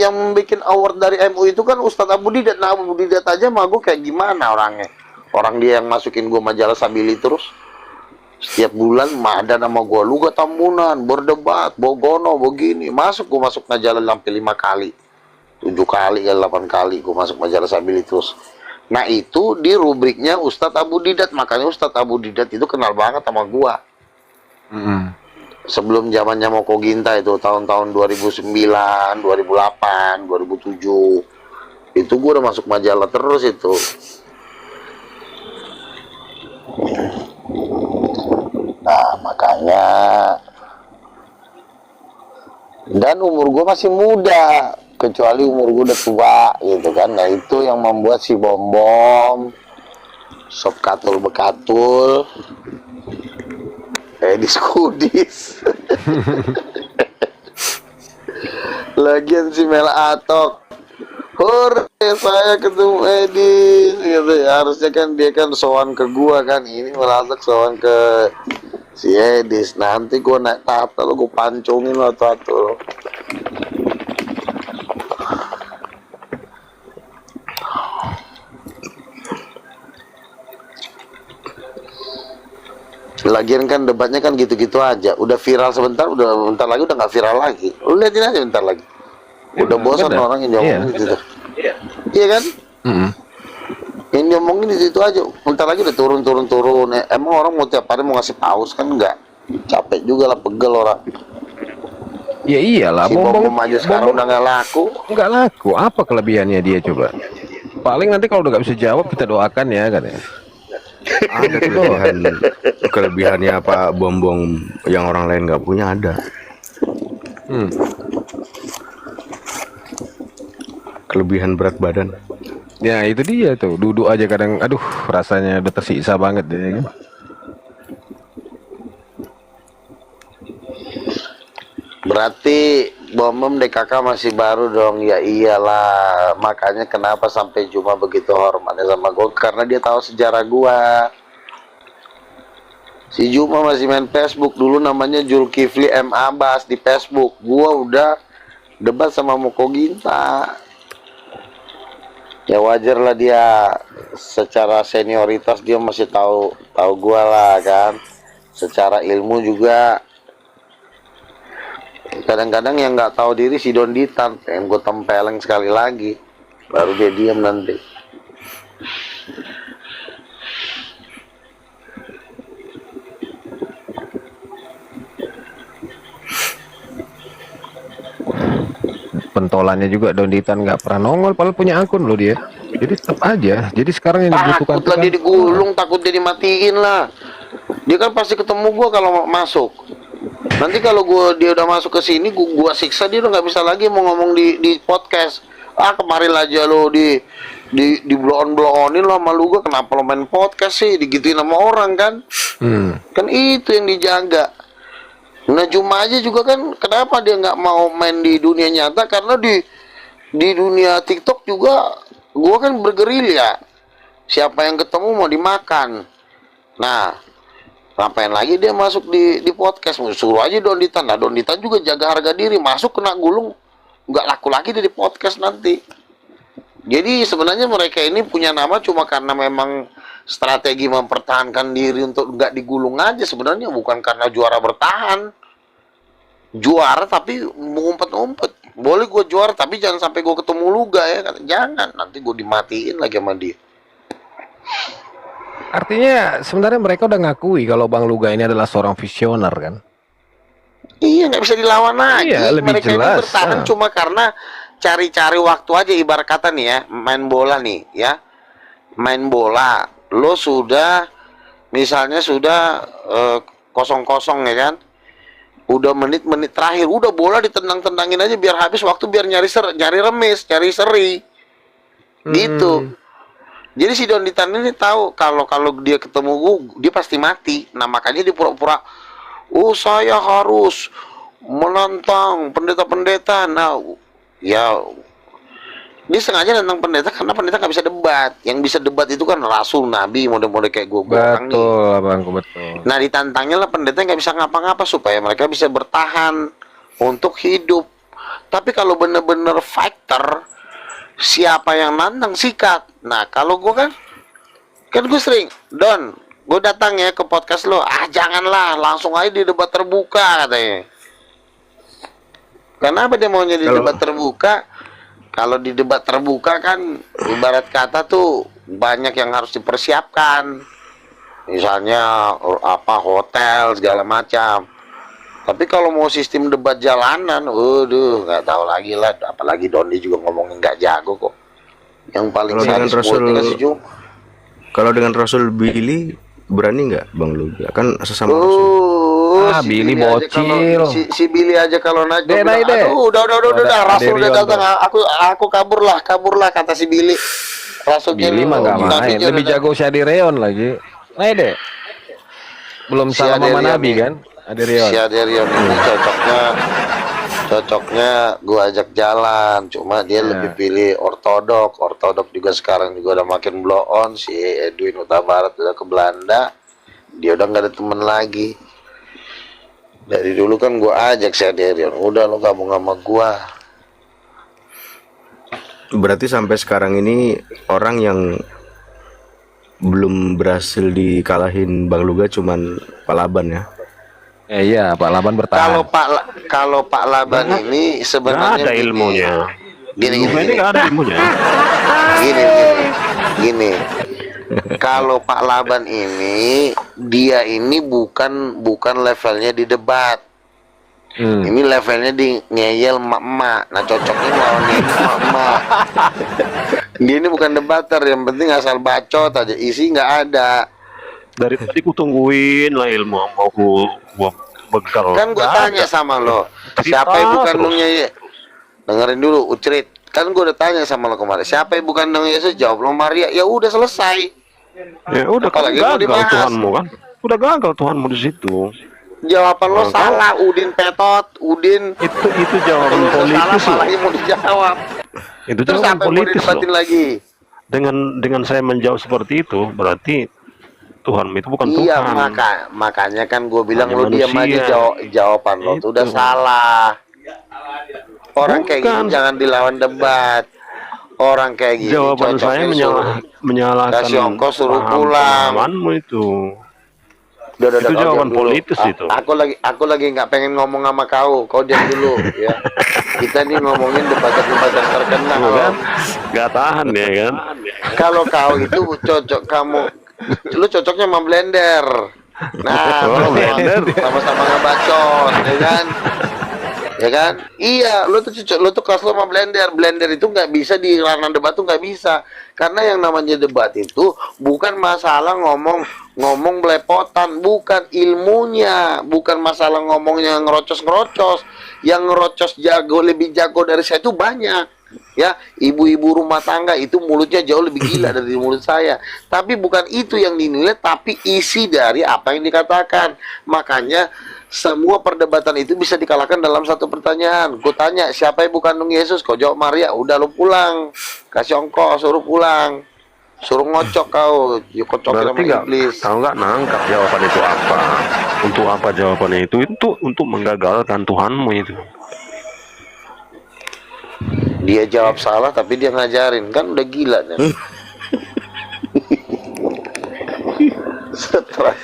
award dari MUI itu kan Ustadz Abu Didat. Nah Abu Didat aja mah gue kayak gimana orangnya. Orang dia yang masukin gue majalah Sabili terus. Setiap bulan ada nama gue, Luga Tambunan, berdebat, Bogono, begini. Gue masuk majalah sampai 5 kali. 7 kali ya 8 kali gue masuk majalah Sabili terus. Nah itu di rubriknya Ustadz Abu Didat. Makanya Ustadz Abu Didat itu kenal banget sama gue. Sebelum zamannya Moko Ginta itu tahun-tahun 2009, 2008, 2007 itu gue udah masuk majalah terus itu. Nah makanya, dan umur gue masih muda kecuali umur gue udah tua gitu kan. Nah itu yang membuat si Bom Sob Katul Bekatul Kudis lagian si Mela Atok saya ketemu Edis gitu. Harusnya kan dia kan sowan ke gua kan, ini Mela Atok sowan ke si Edis. Nanti gua naik tata lo, gua pancungin lo tuh. Lagian kan debatnya kan gitu-gitu aja. Udah viral sebentar, bentar lagi udah nggak viral lagi. Lu liatin aja bentar lagi. Udah bosan orang yang ngomongin gitu. Iya kan? Yang ngomongin di situ aja. Bentar lagi udah turun. Emang orang mau tiap hari mau ngasih paus kan enggak? Capek juga lah, pegel orang. Ya iyalah, Si Bom maju sekarang udah nggak laku. Nggak laku. Apa kelebihannya dia coba? Paling nanti kalau udah nggak bisa jawab kita doakan ya kan ya. Ada kelebihannya apa Bom yang orang lain nggak punya ada. Kelebihan berat badan. Ya itu dia tuh, duduk aja kadang, aduh rasanya udah tersiksa banget ya kan. Berarti Bom DKK masih baru dong. Ya iyalah, makanya kenapa sampai Juma begitu hormatnya sama gue, karena dia tahu sejarah gue. Si Juma masih main Facebook dulu, namanya Zulkifli M. Abbas di Facebook. Gue udah debat sama Moko Ginta. Ya wajar lah, dia secara senioritas dia masih tahu gue lah kan. Secara ilmu juga. Kadang-kadang yang nggak tahu diri si Donditan, pengen gue tempeleng sekali lagi, baru dia diam nanti. Pentolannya juga Donditan nggak pernah nongol, padahal punya akun loh dia. Jadi tetap aja. Jadi sekarang yang dibutuhkan Takut lah dia digulung, takut dia dimatiin lah. Dia kan pasti ketemu gue kalau masuk. Nanti kalau dia udah masuk ke sini, gua siksa dia udah nggak bisa lagi mau ngomong di podcast. Kemarin aja lo di bloon-bloonin lo sama lu, kenapa lo main podcast sih, digituin sama orang kan. Kan itu yang dijaga. Nah Juma aja juga kan, kenapa dia nggak mau main di dunia nyata, karena di dunia TikTok juga gua kan bergerilya, siapa yang ketemu mau dimakan. Nah ngapain lagi dia masuk di podcast, suruh aja Donditan. Nah Donditan juga jaga harga diri, masuk kena gulung nggak laku lagi dia di podcast nanti. Jadi sebenarnya mereka ini punya nama cuma karena memang strategi mempertahankan diri untuk nggak digulung aja, sebenarnya bukan karena juara bertahan. Juara tapi ngumpet-ngumpet, boleh gue juara tapi jangan sampai gue ketemu Luga ya, kata jangan, nanti gue dimatiin lagi sama dia. Artinya sebenarnya mereka udah ngakui kalau Bang Luga ini adalah seorang visioner kan? Iya, nggak bisa dilawan lagi. Iya, lebih Mereka jelas, ini bertahan cuma karena cari-cari waktu aja. Ibarat kata nih ya, main bola nih ya, main bola, lo sudah misalnya sudah kosong-kosong ya kan, udah menit-menit terakhir, udah bola ditendang-tendangin aja biar habis waktu, biar nyari remis, nyari seri, gitu. Jadi si Donditan ini tahu kalau dia ketemu gue, dia pasti mati. Nah makanya dia pura-pura, saya harus menantang pendeta-pendeta. Nah ya dia sengaja nantang pendeta karena pendeta nggak bisa debat. Yang bisa debat itu kan rasul, nabi, model-model kayak gue orang nih. Betul, abangku, betul. Nah ditantangnya lah pendeta nggak bisa ngapa-ngapa supaya mereka bisa bertahan untuk hidup. Tapi kalau bener-bener fighter, siapa yang nantang sikat. Nah kalau gue kan gue sering, Don, gue datang ya ke podcast lo, janganlah, langsung aja di debat terbuka katanya. Kenapa dia maunya di debat terbuka? Kalau di debat terbuka kan ibarat kata tuh banyak yang harus dipersiapkan, misalnya hotel segala macam. Tapi kalau mau sistem debat jalanan, nggak tahu lagi lah. Apalagi Dondi juga ngomongin nggak jago kok. Yang paling sadis si Jum. Kalau dengan Rasul Billy berani nggak Bang Luga? Kan sesama Rasul. Billy bocil. Si Billy aja kalau naik udah Rasul udah datang, aku kabur lah kata si Billy. Rasul Billy mah nggak main, lebih jago si Adirion lagi. Naik deh. Belum salah sama Nabi kan? Adirion. Si Adirion ini cocoknya gua ajak jalan, cuma dia lebih pilih ortodok juga. Sekarang juga udah makin blow on. Si Edwin Huta Barat udah ke Belanda, dia udah nggak ada temen lagi. Dari dulu kan gua ajak si Adirion, udah lo gabung sama gua. Berarti sampai sekarang ini orang yang belum berhasil dikalahin Bang Luga cuman Pak Laban ya? Iya, Pak Laban bertahan. Kalau Pak Laban ini sebenarnya ada ilmunya. Gini. Nggak ada ilmunya. Gini. Kalau Pak Laban ini, dia ini bukan levelnya di debat. Ini levelnya di ngeyel emak-emak. Nah cocoknya lawan emak-emak. Dia ini bukan debater, yang penting asal bacot aja, isi nggak ada. Dari tadi ku tungguin lah ilmu mau gua begal. Kan gua tanya sama lo, siapa ibu kandungnya ya? Dengerin dulu, Ucrit. Kan gua udah tanya sama lo kemarin, siapa ibu kandungnya Yesus? Jawab lo Maria. Ya udah selesai. Ya udah, kan gagal Tuhanmu kan? Udah gagal Tuhanmu di situ. Jawaban lo salah, Udin Petot, Udin. Itu jawaban politis salah, lagi mau dijawab. Itu terus jawaban apa politis mau lagi? Dengan saya menjawab seperti itu, berarti Tuhan itu bukan iya, Tuhan. Makanya kan gue bilang hanya lo diam aja, jawaban lo tuh udah salah. Orang kayak gini jangan dilawan debat. Orang kayak gini jawaban saya menyalahkan kasih ongkos suruh pulang. Pahamanmu itu. Itu jawaban politis itu. Aku lagi nggak pengen ngomong sama kau diam dulu ya. Kita nih ngomongin debat-debat terkenal kan? Nggak tahan ya kan? Kalau kau itu cocok lu cocoknya sama blender. Nah, blender sama-sama ngebacot, ya kan? Ya kan? Iya, lu tuh kelas lu sama blender. Blender itu nggak bisa di ranah debat tuh nggak bisa. Karena yang namanya debat itu bukan masalah ngomong belepotan, bukan ilmunya, bukan masalah ngomongnya ngerocos. Yang ngerocos lebih jago dari saya itu banyak. Ya, ibu-ibu rumah tangga itu mulutnya jauh lebih gila dari mulut saya. Tapi bukan itu yang dinilai, tapi isi dari apa yang dikatakan. Makanya semua perdebatan itu bisa dikalahkan dalam satu pertanyaan. Gue tanya, siapa ibu kandung Yesus? Kau jawab Maria. Udah, lu pulang. Kasih ongkos, suruh pulang. Suruh ngocok kau. Yuk kocokin Berarti sama iblis. kau nggak nangkap jawaban itu apa? Untuk apa jawabannya itu? Itu untuk menggagalkan Tuhanmu itu. Dia jawab salah tapi dia ngajarin, kan udah gila nih. Stres.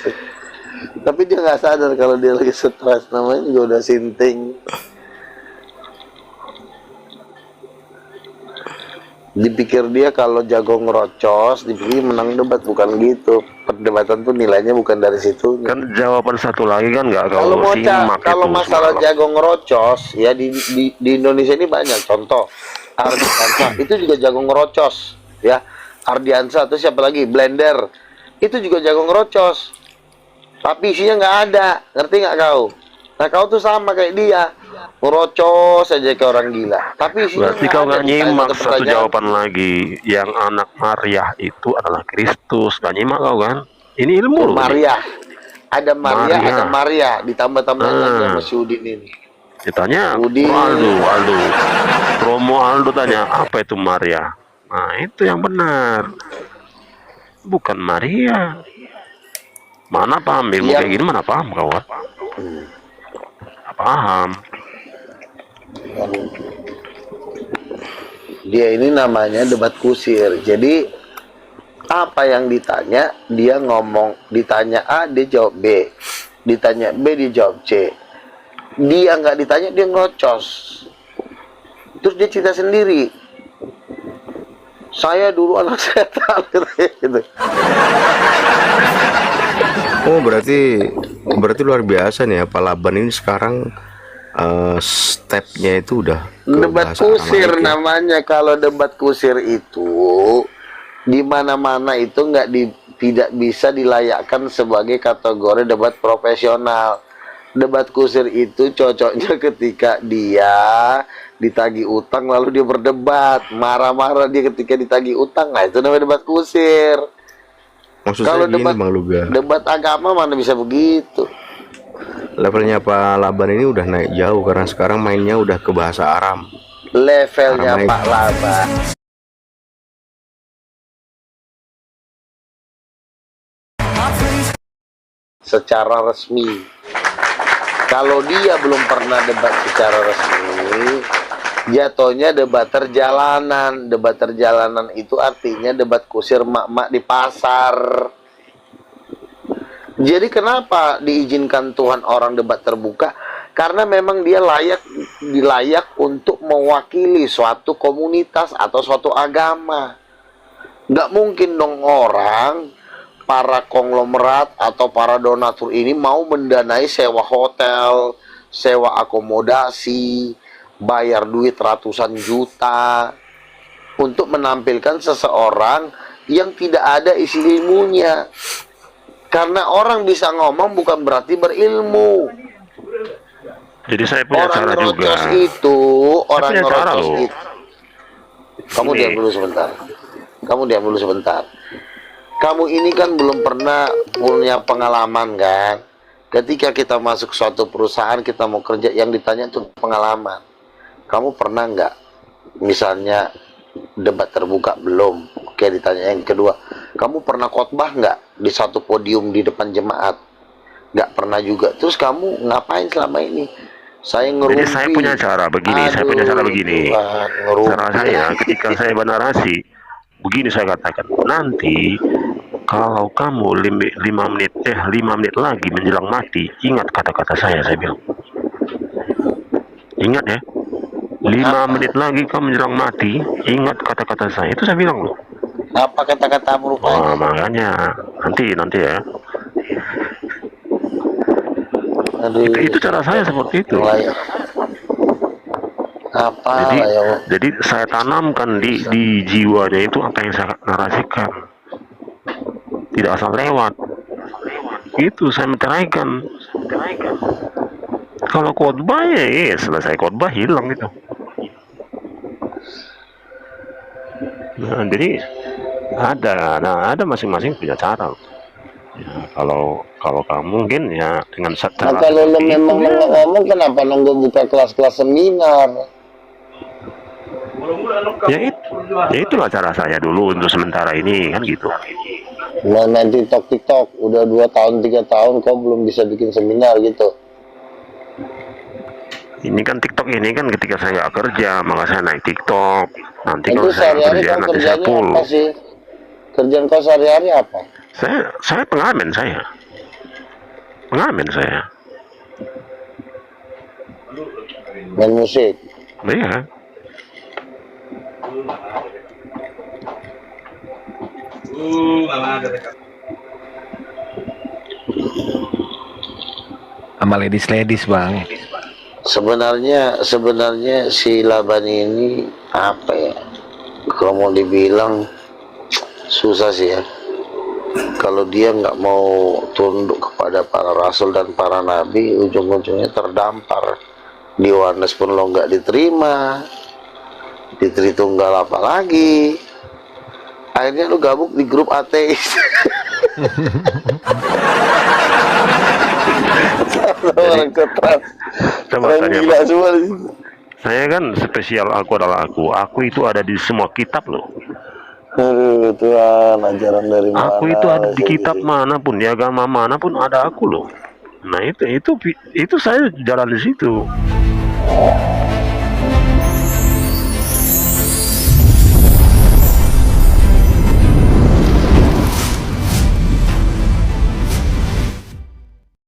Tapi dia nggak sadar kalau dia lagi stres, namanya juga udah sinting. Dipikir dia kalau jago ngerocos, dipikir menang debat, bukan gitu. Perdebatan tuh nilainya bukan dari situ. Kan jawaban satu lagi kan nggak Kalau kau mau simak kalau itu masalah semalam. jago ngerocos ya di Indonesia ini banyak contoh. Ardiansa itu juga jago ngerocos ya. Ardiansa itu siapa lagi? Blender itu juga jago ngerocos. Tapi isinya nggak ada, ngerti nggak kau? Nah kau tuh sama kayak dia, ngerocos aja kayak orang gila. Tapi isinya Berarti kau nggak ada. nyimak satu Pertanyaan. jawaban lagi. Yang anak Maria itu adalah Kristus. Nggak nyimak kau kan? Ini ilmu loh. Maria, ada Maria, Maria. ada Maria, ditambah-tambahin lagi sama si Udin ini. Ditanya Budi. Aldo. Romo Aldo tanya, apa itu Maria? Nah, itu yang benar. Bukan Maria. Mana paham ilmu Yang- kayak gini, mana paham kawan? Paham. Dia ini namanya debat kusir. Jadi apa yang ditanya, dia ngomong, ditanya A, dia jawab B. Ditanya B, dia jawab C. Dia nggak ditanya, dia ngocos. Terus dia cerita sendiri. Saya dulu anak setan gitu. Oh, berarti luar biasa nih ya, Pak Laban ini sekarang stepnya itu udah ke Debat bahasa kusir Aramaik ya. namanya. Kalau debat kusir itu di mana-mana itu tidak bisa dilayakkan sebagai kategori debat profesional. Debat kusir itu cocoknya ketika dia ditagih utang lalu dia berdebat, marah-marah dia ketika ditagih utang. Nah, itu namanya debat kusir. Maksud Kalau saya gini Bang Luga, debat agama mana bisa begitu? levelnya Pak Laban ini udah naik jauh karena sekarang mainnya udah ke bahasa Aram. Levelnya Aramaik. Pak Laban secara resmi. Kalau dia belum pernah debat secara resmi, jatuhnya debater jalanan. Debater jalanan itu artinya debat kusir mak-mak di pasar. Jadi kenapa diizinkan Tuhan orang debat terbuka? Karena memang dia dilayak untuk mewakili suatu komunitas atau suatu agama. Nggak mungkin dong orang, para konglomerat atau para donatur ini mau mendanai sewa hotel, sewa akomodasi, bayar duit ratusan juta untuk menampilkan seseorang yang tidak ada isi ilmunya. Karena orang bisa ngomong bukan berarti berilmu. Jadi saya punya Orang cara juga. ngerocos itu, orang punya cara ngerocos loh. itu. Kamu Ini. diam dulu sebentar. Kamu diam dulu sebentar. Kamu ini kan belum pernah punya pengalaman kan? Ketika kita masuk suatu perusahaan, kita mau kerja, yang ditanya itu pengalaman. Kamu pernah nggak, misalnya debat terbuka belum? Oke, ditanya yang kedua, kamu pernah khotbah nggak di satu podium di depan jemaat? Nggak pernah juga. Terus kamu ngapain selama ini? Saya ngerumpi. Jadi saya punya cara begini, saya punya cara begini. Tuhan, ngerumpi. Cara saya ketika saya bernarasi, begini saya katakan, nanti kalau kamu 5 menit lagi menjelang mati, ingat kata-kata saya bilang. Ingat ya, 5 menit lagi kamu menjelang mati, ingat kata-kata saya. Itu saya bilang loh. Apa kata-kata Oh, merupanya? makanya nanti ya. Aduh, Itu cara saya seperti itu. mulai. Apa Jadi, ya? jadi saya tanamkan di jiwanya itu apa yang saya narasikan. Tidak asal lewat. Itu saya menceraikan. Kalau khotbah ya selesai khotbah hilang itu. Nah, jadi ada masing-masing punya cara. Ya, kalau kamu mungkin ya dengan Nah cara kalau lo seperti itu memang ya. ngomong, kenapa nunggu buka kelas-kelas seminar? Ya itulah cara saya dulu untuk sementara ini kan gitu. Main TikTok, udah 2 tahun 3 tahun kau belum bisa bikin seminar gitu. Ini kan TikTok ini kan ketika saya nggak kerja maka saya naik TikTok. Nanti Itu kalau saya sehari-hari kerja kau nanti saya kerjanya full. apa sih? Kerjaan kau sehari-hari apa? Saya pengamen saya. Main musik. Iya. Sama ladies bang. Sebenarnya si Laban ini apa ya? Kalau mau dibilang susah sih ya. Kalau dia nggak mau tunduk kepada para rasul dan para nabi, ujung-ujungnya terdampar. Di Warnes pun lo nggak diterima, di Tritunggal apa lagi. Akhirnya lo gabung di grup ateis. Orang ketras, Coba orang tanya, gila Pak. semua. Saya kan spesial aku adalah aku. Aku itu ada di semua kitab loh. Aduh Tuhan, ajaran dari mana? Aku itu ada di kayak kitab gini? manapun, di agama manapun ada aku loh. Nah itu saya jalan di situ.